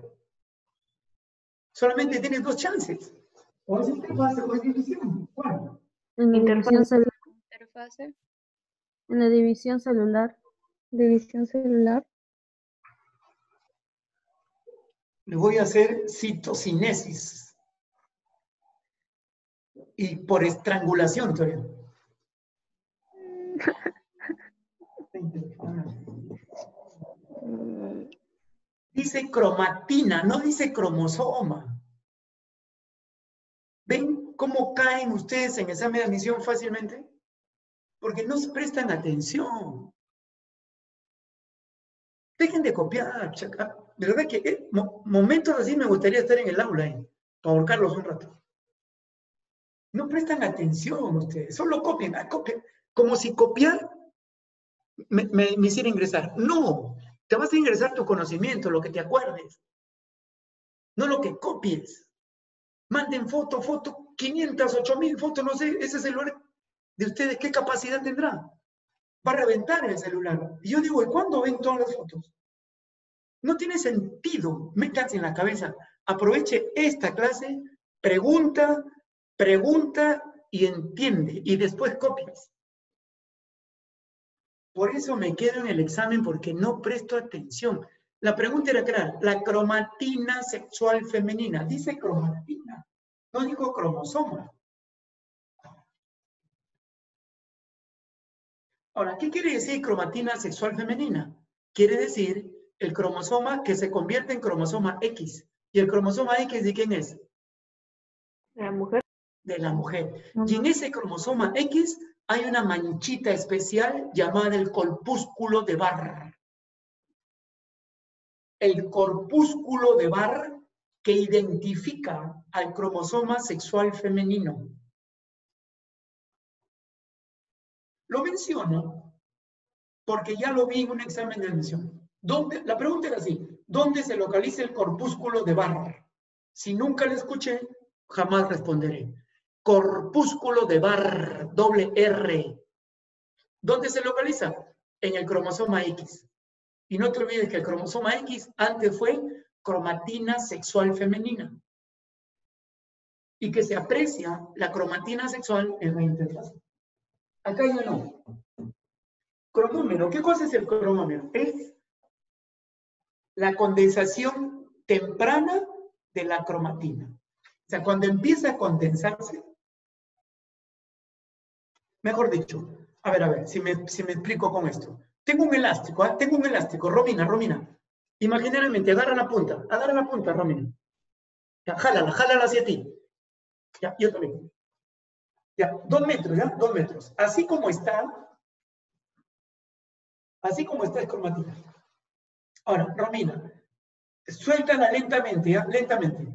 Solamente tienes 2 chances. O es interfase o es división. ¿Cuándo? En la división celular. Interfase. En la división celular. División celular. Le voy a hacer citocinesis. Y por estrangulación todavía. Dice cromatina, no dice cromosoma. ¿Ven cómo caen ustedes en examen de admisión fácilmente? Porque no se prestan atención. Dejen de copiar, chaca. De verdad que momentos así me gustaría estar en el aula, para ahorcarlos un rato. No prestan atención ustedes, solo copian, copian. Como si copiar me hiciera ingresar. No, te vas a ingresar tu conocimiento, lo que te acuerdes. No lo que copies. Manden foto, 500, 8000 fotos, no sé, ese celular de ustedes, ¿qué capacidad tendrá? Va a reventar el celular. Y yo digo, ¿y cuándo ven todas las fotos? No tiene sentido, métanse en la cabeza. Aproveche esta clase, pregunta y entiende, y después copias. Por eso me quedo en el examen, porque no presto atención. La pregunta era clara, la cromatina sexual femenina. Dice cromatina, no digo cromosoma. Ahora, ¿qué quiere decir cromatina sexual femenina? Quiere decir el cromosoma que se convierte en cromosoma X. ¿Y el cromosoma X de quién es? De la mujer. De la mujer. Y en ese cromosoma X hay una manchita especial llamada el corpúsculo de Barr. El corpúsculo de Barr que identifica al cromosoma sexual femenino. Lo menciono porque ya lo vi en un examen de admisión. La pregunta era así, ¿dónde se localiza el corpúsculo de Barr? Si nunca lo escuché, jamás responderé. Corpúsculo de Barr, doble R. ¿Dónde se localiza? En el cromosoma X. Y no te olvides que el cromosoma X antes fue cromatina sexual femenina. Y que se aprecia la cromatina sexual en la interfase. Acá ya no. Cromómero. ¿Qué cosa es el cromómero? Es la condensación temprana de la cromatina. O sea, cuando empieza a condensarse, mejor dicho, a ver, si me explico con esto. Tengo un elástico, Romina. Imaginariamente, agarra la punta, Romina. Ya, jálala hacia ti. Ya, yo también. Ya, 2 metros, ¿ya? 2 metros. Así como está es cromatina. Ahora, Romina, suéltala lentamente, ¿ya? Lentamente.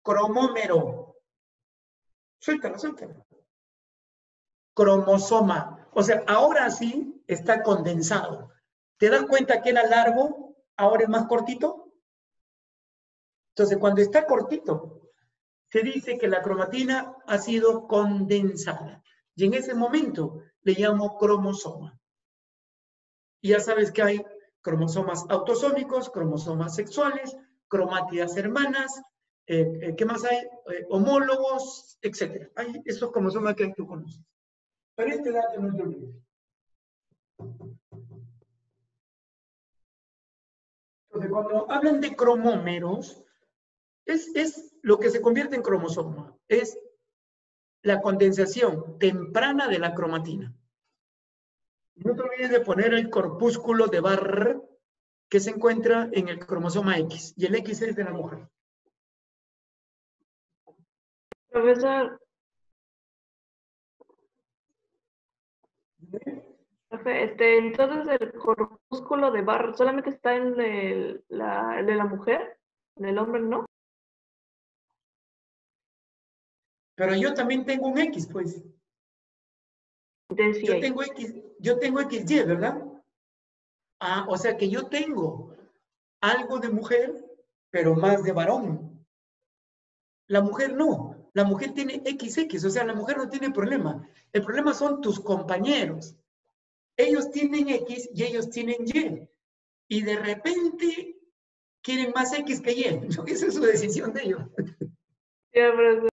Cromómero. Suéltala. Cromosoma. O sea, ahora sí está condensado. ¿Te das cuenta que era largo? Ahora es más cortito. Entonces, cuando está cortito, se dice que la cromatina ha sido condensada. Y en ese momento le llamo cromosoma. Y ya sabes que hay cromosomas autosómicos, cromosomas sexuales, cromátidas hermanas, ¿qué más hay? Homólogos, etc. Hay esos cromosomas que tú conoces. Pero este dato no te olvides. Entonces, cuando hablan de cromómeros, es lo que se convierte en cromosoma. Es la condensación temprana de la cromatina. No te olvides de poner el corpúsculo de Barr que se encuentra en el cromosoma X. Y el X es de la mujer. Profesor. Profe, entonces el corpúsculo de Barr solamente está en el de la mujer, en el hombre no. Pero yo también tengo un X, pues. Yo tengo XY, ¿verdad? Ah, o sea que yo tengo algo de mujer, pero más de varón. La mujer no. La mujer tiene XX, o sea, la mujer no tiene problema. El problema son tus compañeros. Ellos tienen X y ellos tienen Y. Y de repente quieren más X que Y. Esa es su decisión de ellos. Ya, profesor.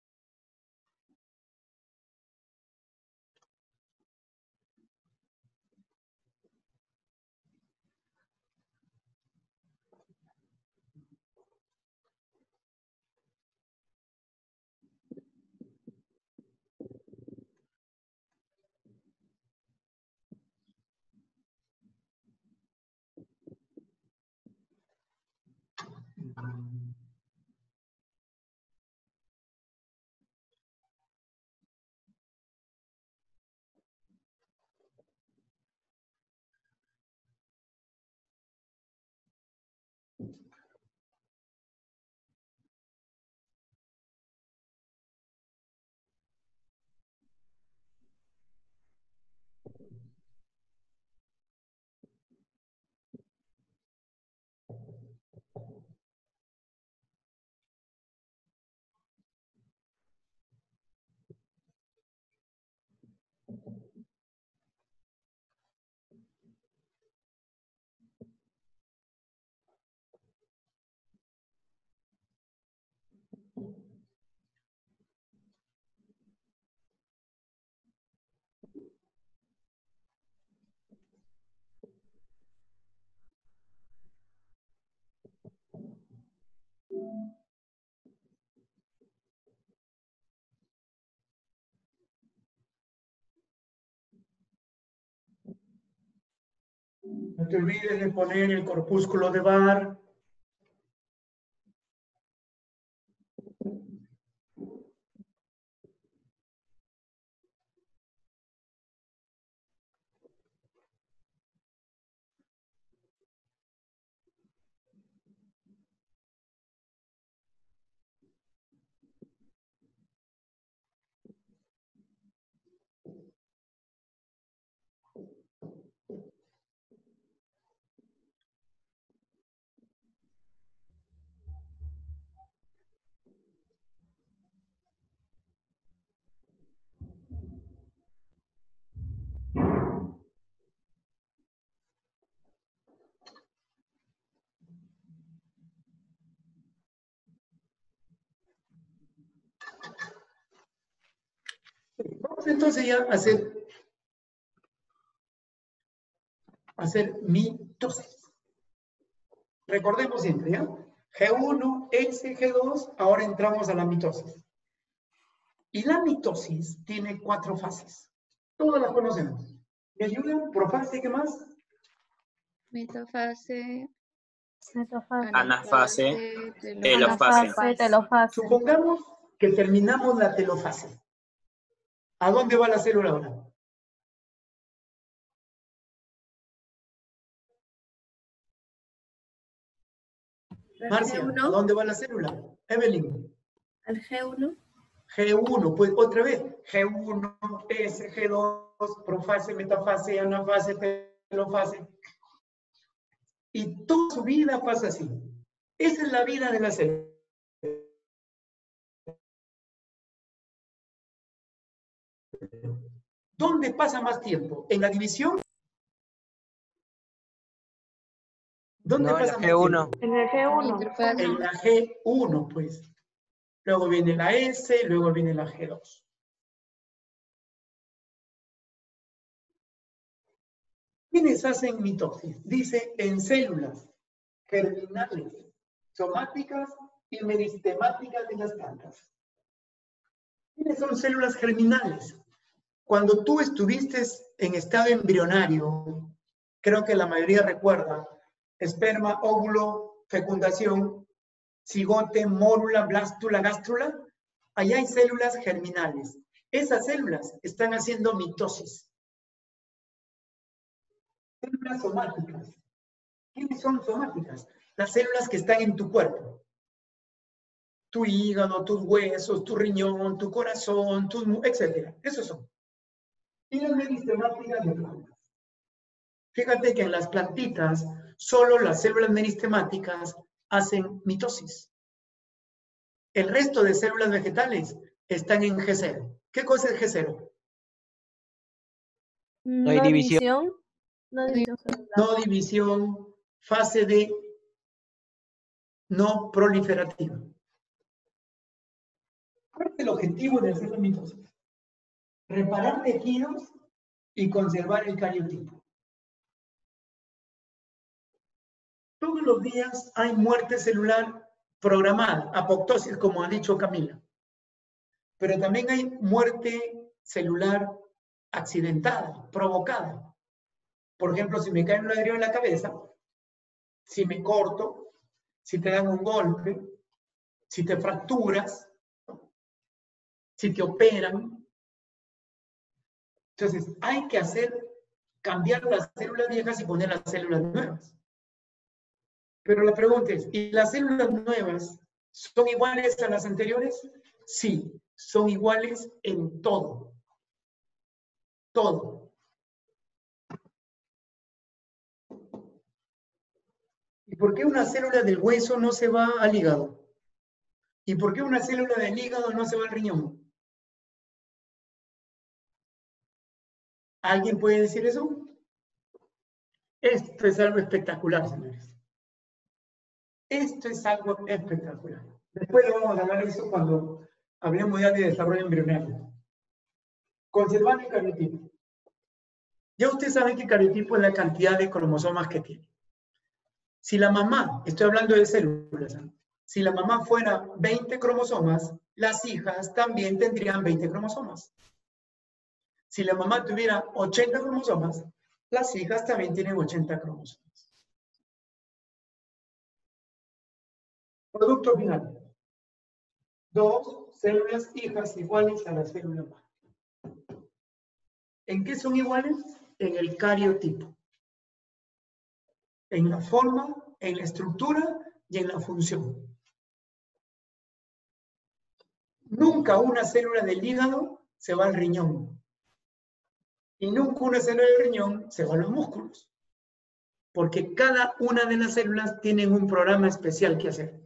No te olvides de poner el corpúsculo de Barr. Vamos entonces ya a hacer mitosis. Recordemos siempre, ¿ya? G1, S, G2, ahora entramos a la mitosis. Y la mitosis tiene 4 fases. Todas las conocemos. ¿Me ayudan? Profase, ¿qué más? Metafase, Anafase, telofase. Telofase. Supongamos que terminamos la telofase. ¿A dónde va la célula ahora? Marcia, ¿a dónde va la célula? Evelyn. Al G1. G1, pues otra vez. G1, S, G2, profase, metafase, anafase, telofase. Y toda su vida pasa así. Esa es la vida de la célula. ¿Dónde pasa más tiempo? ¿En la división? ¿Dónde No, en pasa la más G1. tiempo? En el G1. En la G1, pues. Luego viene la S, luego viene la G2. ¿Quiénes hacen mitosis? Dice en células germinales, somáticas y meristemáticas de las plantas. ¿Quiénes son células germinales? Cuando tú estuviste en estado embrionario, creo que la mayoría recuerda, esperma, óvulo, fecundación, cigote, mórula, blástula, gástrula, allá hay células germinales. Esas células están haciendo mitosis. Células somáticas. ¿Quiénes son somáticas? Las células que están en tu cuerpo. Tu hígado, tus huesos, tu riñón, tu corazón, etc. Esos son. Y las meristemáticas de plantas. Fíjate que en las plantitas, solo las células meristemáticas hacen mitosis. El resto de células vegetales están en G0. ¿Qué cosa es G0? No hay división. No división, fase de no proliferativa. ¿Cuál es el objetivo de hacer la mitosis? Reparar tejidos y conservar el cariotipo. Todos los días hay muerte celular programada, apoptosis, como ha dicho Camila. Pero también hay muerte celular accidentada, provocada. Por ejemplo, si me cae un ladrillo en la cabeza, si me corto, si te dan un golpe, si te fracturas, si te operan. Entonces, hay que cambiar las células viejas y poner las células nuevas. Pero la pregunta es, ¿y las células nuevas son iguales a las anteriores? Sí, son iguales en todo. Todo. ¿Y por qué una célula del hueso no se va al hígado? ¿Y por qué una célula del hígado no se va al riñón? ¿Alguien puede decir eso? Esto es algo espectacular, señores. Esto es algo espectacular. Después lo vamos a hablar de eso cuando hablemos ya de desarrollo embrionario. Conservar el cariotipo. Ya usted sabe que el cariotipo es la cantidad de cromosomas que tiene. Si la mamá, estoy hablando de células, ¿eh? Si la mamá fuera 20 cromosomas, las hijas también tendrían 20 cromosomas. Si la mamá tuviera 80 cromosomas, las hijas también tienen 80 cromosomas. Producto final. 2 células hijas iguales a la célula madre. ¿En qué son iguales? En el cariotipo. En la forma, en la estructura y en la función. Nunca una célula del hígado se va al riñón. Y nunca una célula del riñón se va a los músculos. Porque cada una de las células tienen un programa especial que hacer.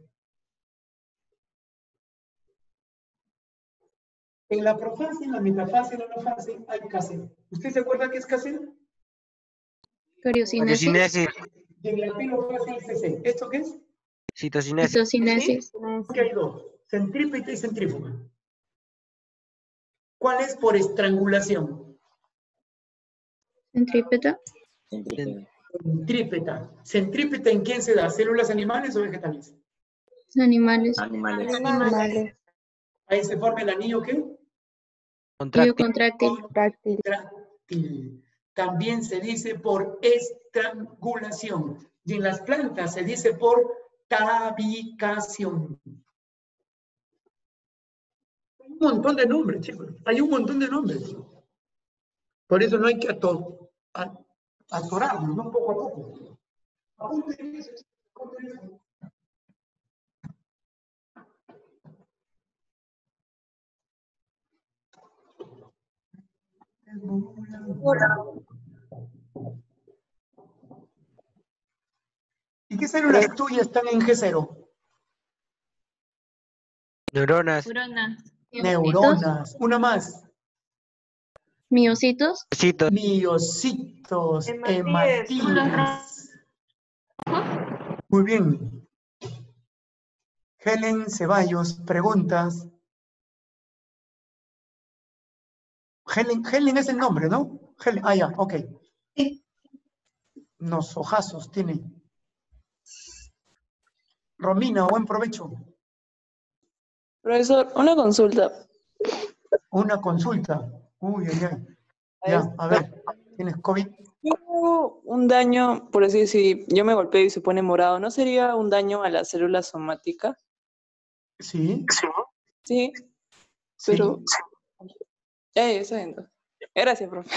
En la profase, en la metafase, en la anafase hay casero. ¿Usted se acuerda qué es casero? Cariocinesis. Y en la telofase hay CC. ¿Esto qué es? Citocinesis. Citocinesis. Aquí hay 2, centrípeta y centrífuga. ¿Cuál es por estrangulación? Centrípeta. Centrípeta. ¿Centrípeta en quién se da? ¿Células animales o vegetales? Animales. Animales. Ahí se forma el anillo, ¿qué? Anillo contráctil. Contráctil. También se dice por estrangulación. Y en las plantas se dice por tabicación. Hay un montón de nombres, chicos. Hay un montón de nombres. Por eso no hay que atorarnos, ¿no? Poco a poco. Apunten eso, chicos, apunten eso. ¿Y qué células tuyas están en G0? Neuronas. Neuronas. Una más. Miocitos. Miocitos. Hematíes. Muy bien. Helen Ceballos, preguntas. Helen es el nombre, ¿no? Helen, ya, ok. Unos ojazos tiene. Romina, buen provecho. Profesor, una consulta. Una consulta. Uy, ay, ay. Ya, a ver, ¿tienes COVID? Yo tengo un daño, por así decir, yo me golpeo y se pone morado, ¿no sería un daño a la célula somática? Sí. Sí, pero... Eso entonces. Gracias, profe.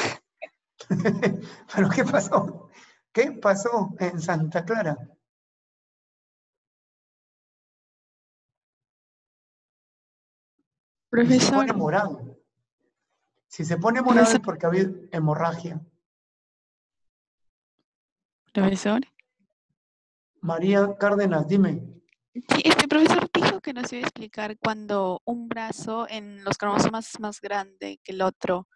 ¿Pero qué pasó? ¿Qué pasó en Santa Clara? Profesor. Y se pone morado. Si se pone morado es porque había hemorragia. Profesor. María Cárdenas, dime. Sí, profesor dijo que nos iba a explicar cuando un brazo en los cromosomas es más grande que el otro.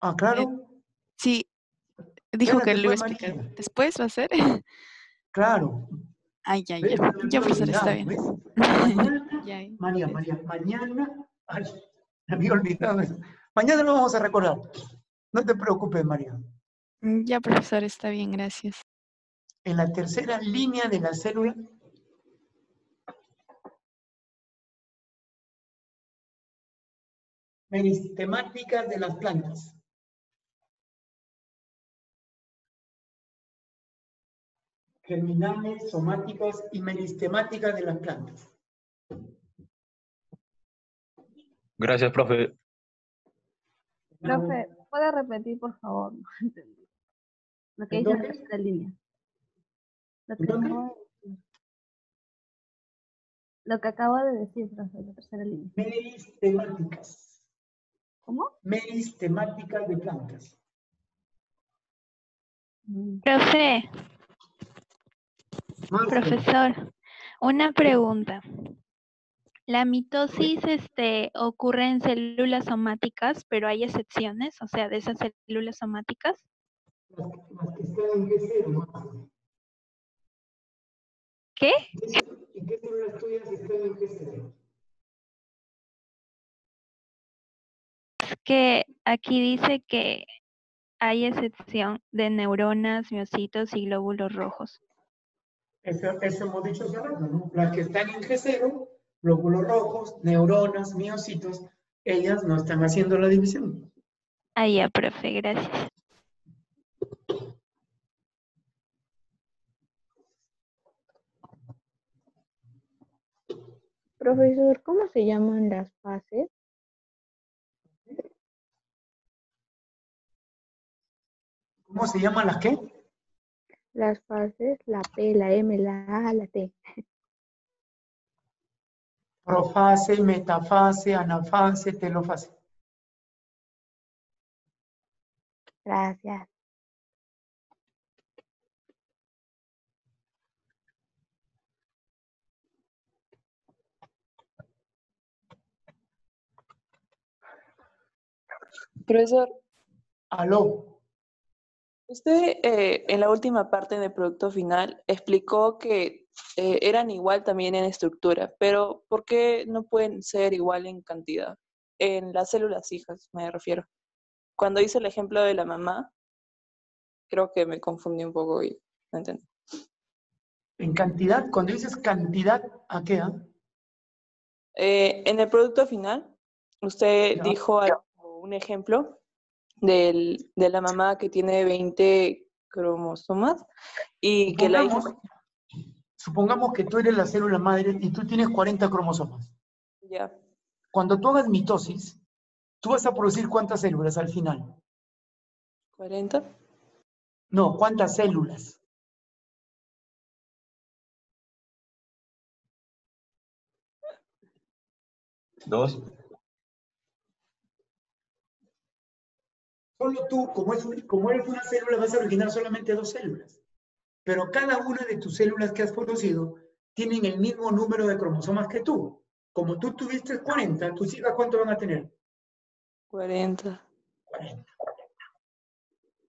Ah, claro. Sí, dijo que lo iba a explicar. María. ¿Después va a ser? Claro. Ay, ya. ¿Ves? Ya, profesor, está bien. ¿Ves? Mañana, Ya, María, mañana, ay, me había olvidado eso. Mañana lo vamos a recordar. No te preocupes, María. Ya, profesor, está bien, gracias. En la tercera línea de la célula, meristemáticas de las plantas. Germinales, somáticas y meristemáticas de las plantas. Gracias, profe. Profe, ¿puede repetir, por favor? No entendí. Lo que dice en la tercera línea. Lo que acabo de decir, profe, la tercera línea. Meristemáticas. ¿Cómo? Meristemáticas de plantas. Profe. Profesor, una pregunta. La mitosis ocurre en células somáticas, pero hay excepciones, o sea, de esas células somáticas. Las que están en G0. ¿Qué? ¿Y qué células tuyas están en G0? Es que aquí dice que hay excepción de neuronas, miocitos y glóbulos rojos. Eso hemos dicho hace rato, ¿no? Las que están en G0, glóbulos rojos, neuronas, miocitos, ellas no están haciendo la división. Ah, ya, profe, gracias. Profesor, ¿cómo se llaman las fases? ¿Cómo se llaman las qué? Las fases, la P, la M, la A, la T. Profase, metafase, anafase, telofase. Gracias. Profesor. Aló. Usted en la última parte del producto final explicó que eran igual también en estructura, pero ¿por qué no pueden ser igual en cantidad? En las células hijas, me refiero. Cuando hice el ejemplo de la mamá, creo que me confundí un poco y no entendí. En cantidad, cuando dices cantidad, ¿a qué? En el producto final, usted dijo un ejemplo de la mamá que tiene 20 cromosomas y que la hija... Supongamos que tú eres la célula madre y tú tienes 40 cromosomas. Ya. Cuando tú hagas mitosis, tú vas a producir ¿cuántas células al final? 40. No, ¿cuántas células? Dos. Solo tú, como eres una célula, vas a originar solamente 2 células. Pero cada una de tus células que has producido tienen el mismo número de cromosomas que tú. Como tú tuviste 40, tus hijas ¿cuánto van a tener? 40. 40.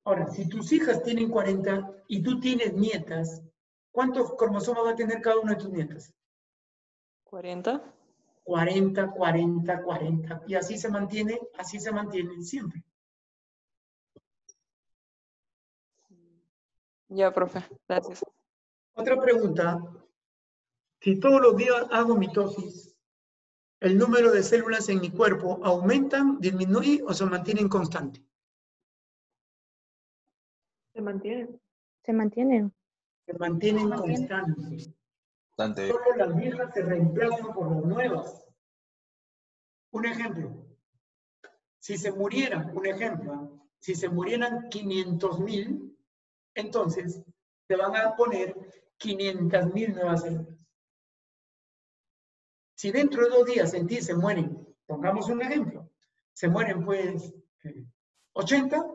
Ahora, si tus hijas tienen 40 y tú tienes nietas, ¿cuántos cromosomas va a tener cada una de tus nietas? 40. 40, 40, 40. Y así se mantienen siempre. Ya, profe. Gracias. Otra pregunta. Si todos los días hago mitosis, ¿el número de células en mi cuerpo aumentan, disminuye o se mantienen constantes? Se mantienen. Se mantienen. Se mantienen constantes. Bastante. Solo las viejas se reemplazan por las nuevas. Un ejemplo. Si se murieran 500,000, entonces te van a poner 500,000 nuevas células. Si dentro de 2 días en ti se mueren, pongamos un ejemplo, se mueren pues 80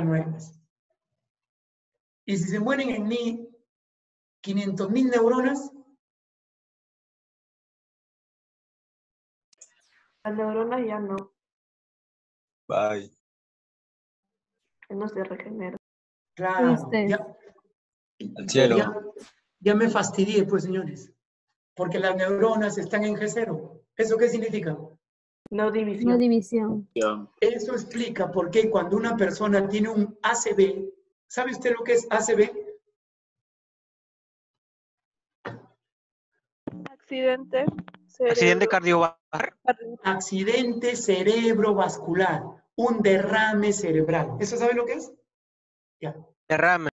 nuevas. Y si se mueren en mí 500,000 neuronas, Las neuronas ya no. Bye. No se regenera. claro, Al cielo. ya me fastidié, pues señores, porque las neuronas están en G0. ¿Eso qué significa? No división. No división. Eso explica por qué cuando una persona tiene un ACV, ¿sabe usted lo que es ACV? Accidente cardiovascular. Accidente cerebrovascular, un derrame cerebral. ¿Eso sabe lo que es? Ya. Derrame.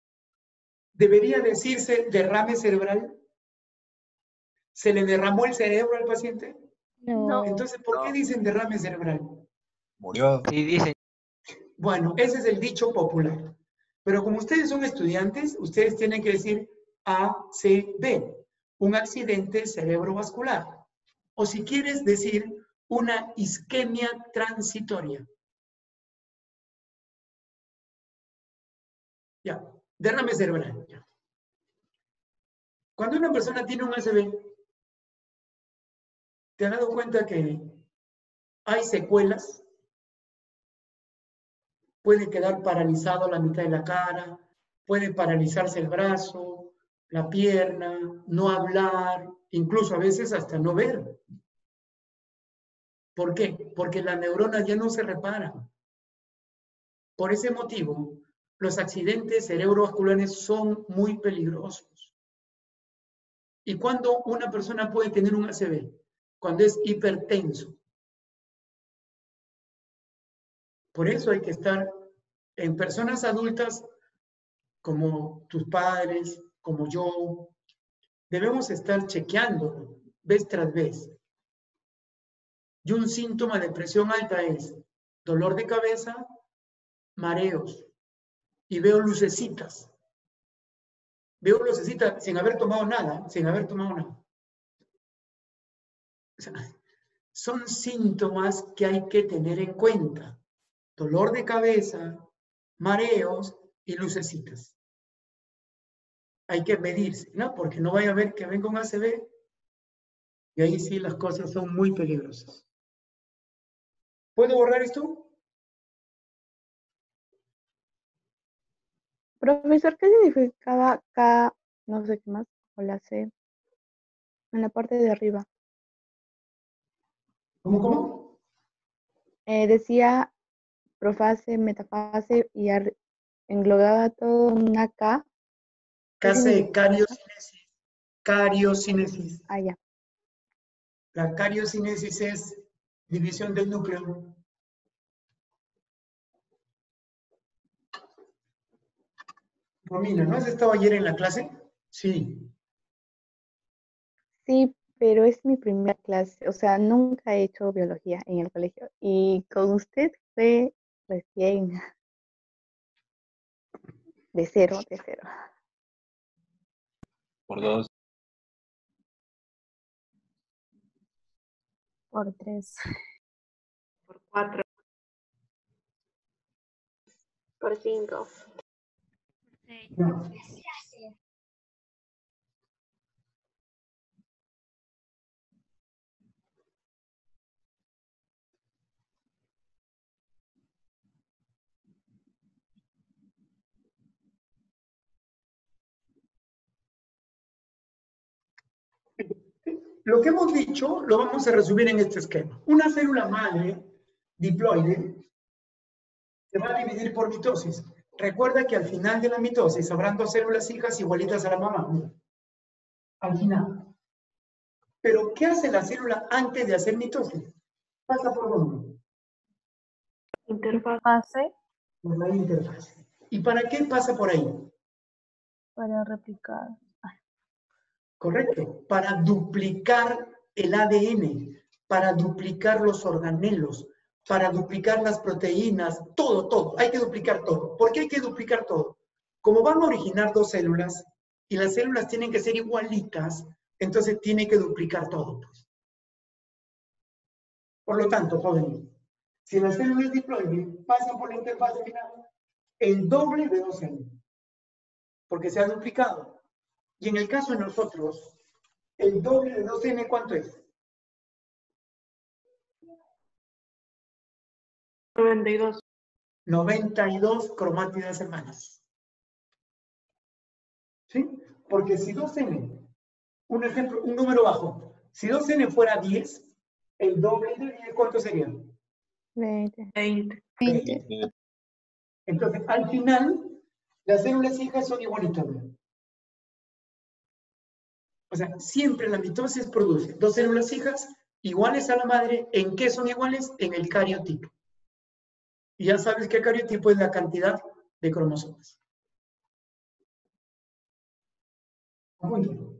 ¿Debería decirse derrame cerebral? ¿Se le derramó el cerebro al paciente? No. Entonces, ¿por qué dicen derrame cerebral? Murió. Sí, dicen. Bueno, ese es el dicho popular. Pero como ustedes son estudiantes, ustedes tienen que decir ACV, un accidente cerebrovascular. O si quieres decir una isquemia transitoria. Ya, derrame cerebral. Ya. Cuando una persona tiene un ACV, ¿te has dado cuenta que hay secuelas? Puede quedar paralizado la mitad de la cara, puede paralizarse el brazo, la pierna, no hablar, incluso a veces hasta no ver. ¿Por qué? Porque las neuronas ya no se reparan. Por ese motivo, los accidentes cerebrovasculares son muy peligrosos. ¿Y cuándo una persona puede tener un ACV? Cuando es hipertenso. Por eso hay que estar en personas adultas como tus padres, como yo, debemos estar chequeando vez tras vez. Y un síntoma de presión alta es dolor de cabeza, mareos, y veo lucecitas. Veo lucecitas sin haber tomado nada, O sea, son síntomas que hay que tener en cuenta. Dolor de cabeza, mareos y lucecitas. Hay que medirse, ¿no? Porque no vaya a ver que venga un ACV y ahí sí las cosas son muy peligrosas. ¿Puedo borrar esto? Profesor, ¿qué significaba K, no sé qué más, o la C, en la parte de arriba? ¿Cómo? Decía profase, metafase y englobaba todo una K. KC, cariocinesis. Ah, ya. La cariocinesis es división del núcleo. Romina, ¿no has estado ayer en la clase? Sí. Sí, pero es mi primera clase, o sea, nunca he hecho biología en el colegio y con usted fue recién de cero. Por 2. Por 3. Por 4. Por 5. No. Lo que hemos dicho lo vamos a resumir en este esquema. Una célula madre diploide se va a dividir por mitosis. Recuerda que al final de la mitosis habrán dos células hijas igualitas a la mamá. Mira. Al final. Pero, ¿qué hace la célula antes de hacer mitosis? ¿Pasa por dónde? Interfase. Por la interfase. ¿Y para qué pasa por ahí? Para replicar. Correcto. Para duplicar el ADN, para duplicar los organelos, para duplicar las proteínas, todo. Hay que duplicar todo. ¿Por qué hay que duplicar todo? Como van a originar dos células y las células tienen que ser igualitas, entonces tiene que duplicar todo. Pues. Por lo tanto, jóvenes, si las células diploide pasan por la interfase final, el doble de 2N, porque se ha duplicado. Y en el caso de nosotros, el doble de 2N, ¿cuánto es? 92. 92 cromátidas hermanas. ¿Sí? Porque si 2N, un ejemplo, un número bajo, si 2N fuera 10, el doble de 10, ¿cuánto sería? 20. Entonces, al final, las células hijas son igualitas. O sea, siempre la mitosis produce dos células hijas iguales a la madre. ¿En qué son iguales? En el cariotipo. Y ya sabes que el cariotipo es la cantidad de cromosomas. Apúntalo.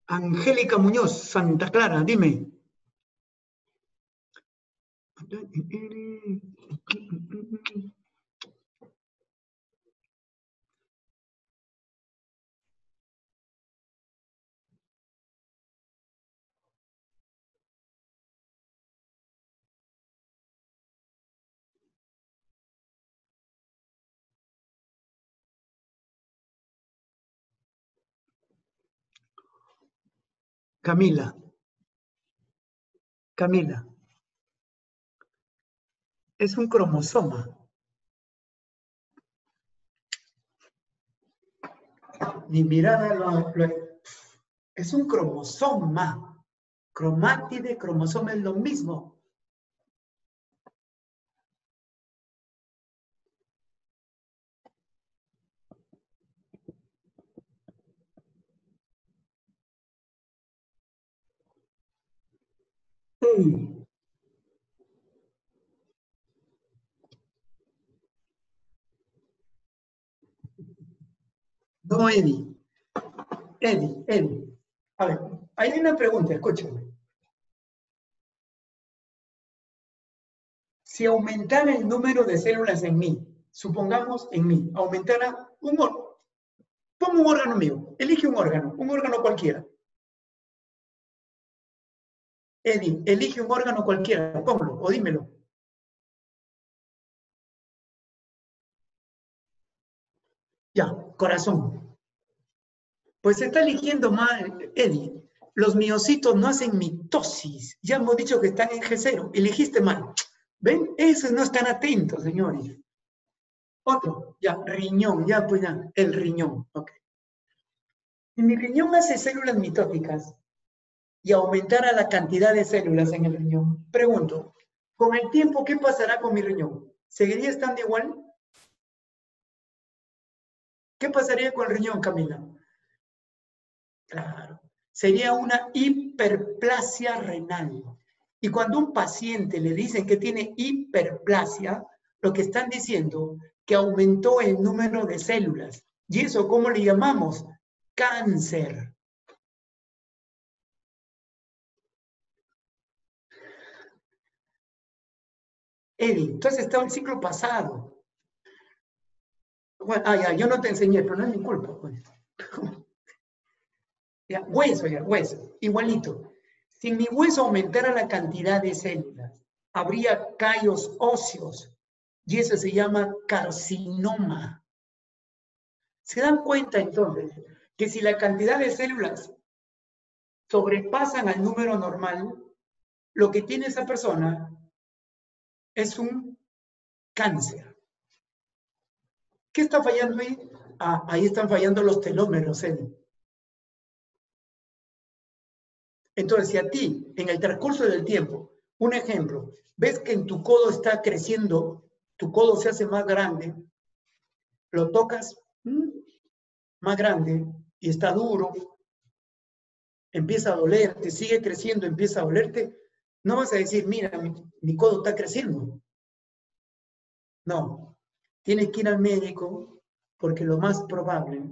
Angélica Muñoz, Santa Clara, dime. Camila. Es un cromosoma. Mi mirada es un cromosoma. Cromátide, cromosoma es lo mismo. Sí. No, Eddie. A ver, hay una pregunta, escúchame. Si aumentara el número de células en mí, supongamos en mí, aumentara un órgano. Pongo un órgano mío, elige un órgano cualquiera. Eddie, elige un órgano cualquiera, ponlo o dímelo. Ya, corazón. Pues se está eligiendo mal, Eddie. los miocitos no hacen mitosis. Ya hemos dicho que están en G0. Elegiste mal. ¿Ven? Esos no están atentos, señores. Otro, ya, riñón, ya, pues ya, el riñón. Ok. Si mi riñón hace células mitóticas y aumentara la cantidad de células en el riñón, pregunto, con el tiempo, ¿qué pasará con mi riñón? ¿Seguiría estando igual? ¿Qué pasaría con el riñón, Camila? Claro, sería una hiperplasia renal. Y cuando a un paciente le dicen que tiene hiperplasia, lo que están diciendo que aumentó el número de células. ¿Y eso cómo le llamamos? Cáncer. Eddie, tú has estado en el ciclo pasado. Bueno, ya, yo no te enseñé, pero no es mi culpa. Pues. Ya, hueso, igualito. Si mi hueso aumentara la cantidad de células, habría callos óseos, y eso se llama carcinoma. ¿Se dan cuenta entonces que si la cantidad de células sobrepasan al número normal, lo que tiene esa persona es un cáncer? ¿Qué está fallando ahí? Ah, ahí están fallando los telómeros, Eddie. Entonces, si a ti, en el transcurso del tiempo, un ejemplo, ves que en tu codo está creciendo, tu codo se hace más grande, lo tocas más grande y está duro, empieza a dolerte, sigue creciendo, empieza a dolerte, no vas a decir, mira, mi codo está creciendo. No, tienes que ir al médico porque lo más probable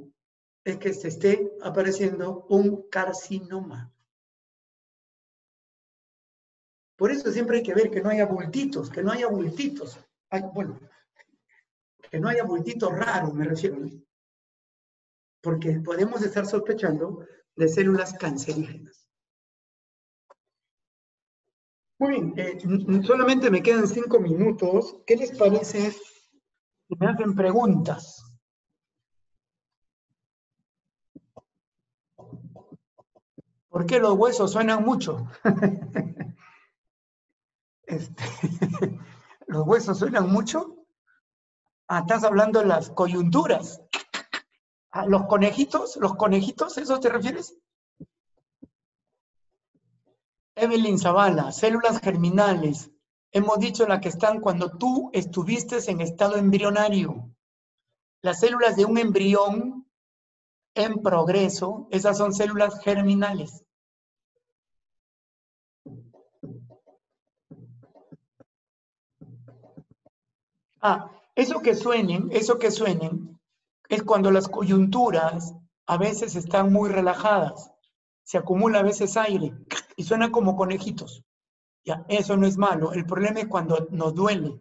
es que se esté apareciendo un carcinoma. Por eso siempre hay que ver que no haya bultitos, que no haya bultitos. Bueno, que no haya bultitos raros, me refiero. Porque podemos estar sospechando de células cancerígenas. Muy bien, solamente me quedan 5 minutos. ¿Qué les parece si me hacen preguntas? ¿Por qué los huesos suenan mucho? ¿Los huesos suenan mucho? Ah, estás hablando de las coyunturas. Ah, ¿los conejitos, eso te refieres? Evelyn Zavala, células germinales. Hemos dicho las que están cuando tú estuviste en estado embrionario. Las células de un embrión en progreso, esas son células germinales. Ah, eso que suenen, es cuando las coyunturas a veces están muy relajadas. Se acumula a veces aire y suena como conejitos. Ya, eso no es malo. El problema es cuando nos duele.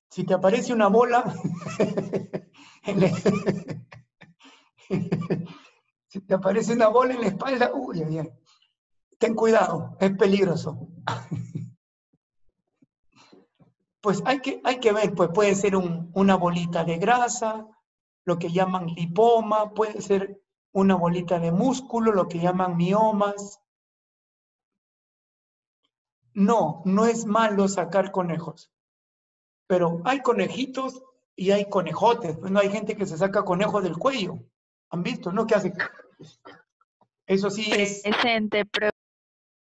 Si te aparece una bola, si te aparece una bola en la espalda, uy, ten cuidado, es peligroso. Pues hay que ver, pues puede ser una bolita de grasa, lo que llaman lipoma, puede ser una bolita de músculo, lo que llaman miomas. No, no es malo sacar conejos, pero hay conejitos y hay conejotes. Pues no hay gente que se saca conejos del cuello. ¿Han visto, no? ¿Qué hace? Eso sí es...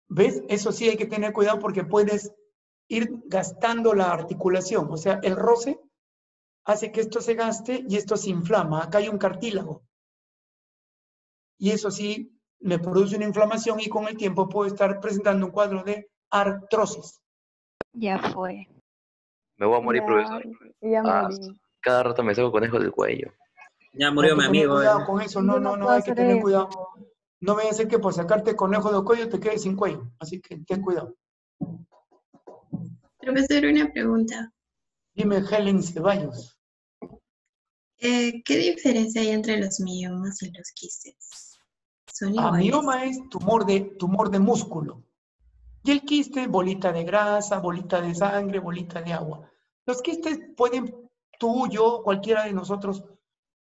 ¿Ves? Eso sí hay que tener cuidado porque puedes ir gastando la articulación. O sea, el roce hace que esto se gaste y esto se inflama. Acá hay un cartílago. Y eso sí me produce una inflamación y con el tiempo puedo estar presentando un cuadro de artrosis. Ya fue. Me voy a morir, profesor. Ya morí. Cada rato me saco conejos del cuello. Ya murió mi amigo. Cuidado con eso, no hay que tener cuidado. No vaya a ser que por sacarte conejo del cuello te quedes sin cuello. Así que ten cuidado. Profesor, una pregunta. Dime, Helen Ceballos. ¿Qué diferencia hay entre los miomas y los quistes? ¿Son iguales? Mioma es tumor de músculo. Y el quiste, bolita de grasa, bolita de sangre, bolita de agua. Los quistes pueden, tú, yo, cualquiera de nosotros,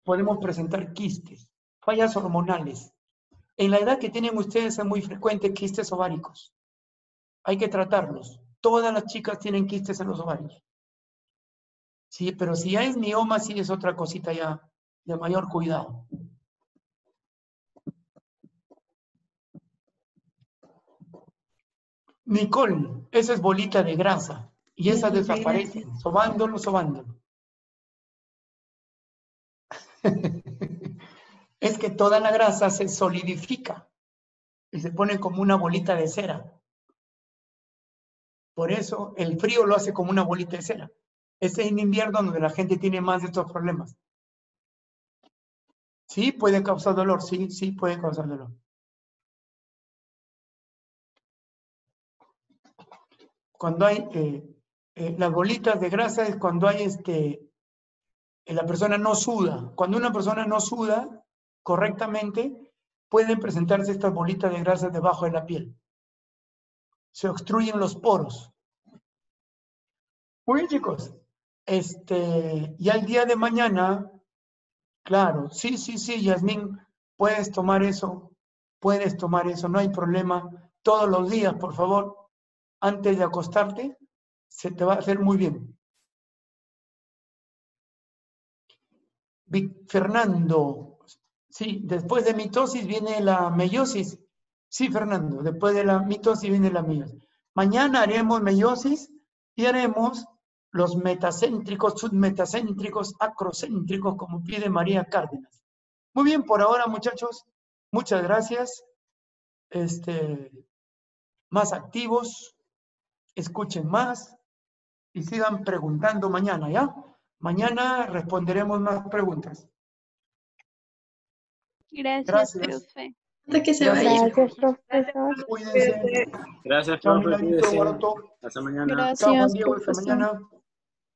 podemos presentar quistes. fallas hormonales. En la edad que tienen ustedes es muy frecuente quistes ováricos. Hay que tratarlos. Todas las chicas tienen quistes en los ovarios. Sí, pero si ya es mioma, sí es otra cosita ya de mayor cuidado. Nicole, esa es bolita de grasa y esa desaparece, sobándolo. Es que toda la grasa se solidifica y se pone como una bolita de cera. Por eso el frío lo hace como una bolita de cera. Es en invierno donde la gente tiene más de estos problemas. Sí, puede causar dolor, sí puede causar dolor. Cuando hay las bolitas de grasa es cuando hay la persona no suda. Cuando una persona no suda correctamente, pueden presentarse estas bolitas de grasa debajo de la piel. Se obstruyen los poros. Muy bien, chicos. Ya el día de mañana, claro, sí, Yasmín, puedes tomar eso, no hay problema. Todos los días, por favor, antes de acostarte, se te va a hacer muy bien. Fernando, sí, después de mitosis viene la meiosis. Sí, Fernando, después de la mitosis viene la meiosis. Mañana haremos meiosis y haremos los metacéntricos, submetacéntricos, acrocéntricos, como pide María Cárdenas. Muy bien, por ahora, muchachos, muchas gracias. Más activos, escuchen más y sigan preguntando mañana, ¿ya? Mañana responderemos más preguntas. Gracias, profe. Hasta que se vaya. Gracias, profesor. Cuídense. Gracias, Chao, profe. Milanito, Cuídese. Guarato. Hasta mañana. Chao, Juan Gracias, Diego, hasta profesor. mañana.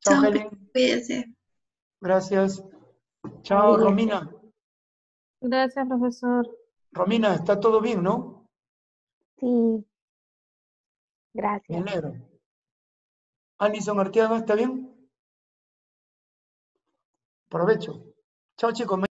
Chao, Helen. Cuídense. Gracias. Chao, Adiós. Romina. Gracias, profesor. Romina, ¿está todo bien, no? Sí. Me Gracias. alegro. Alison Arteaga, ¿está bien? Provecho. Chao, chicos.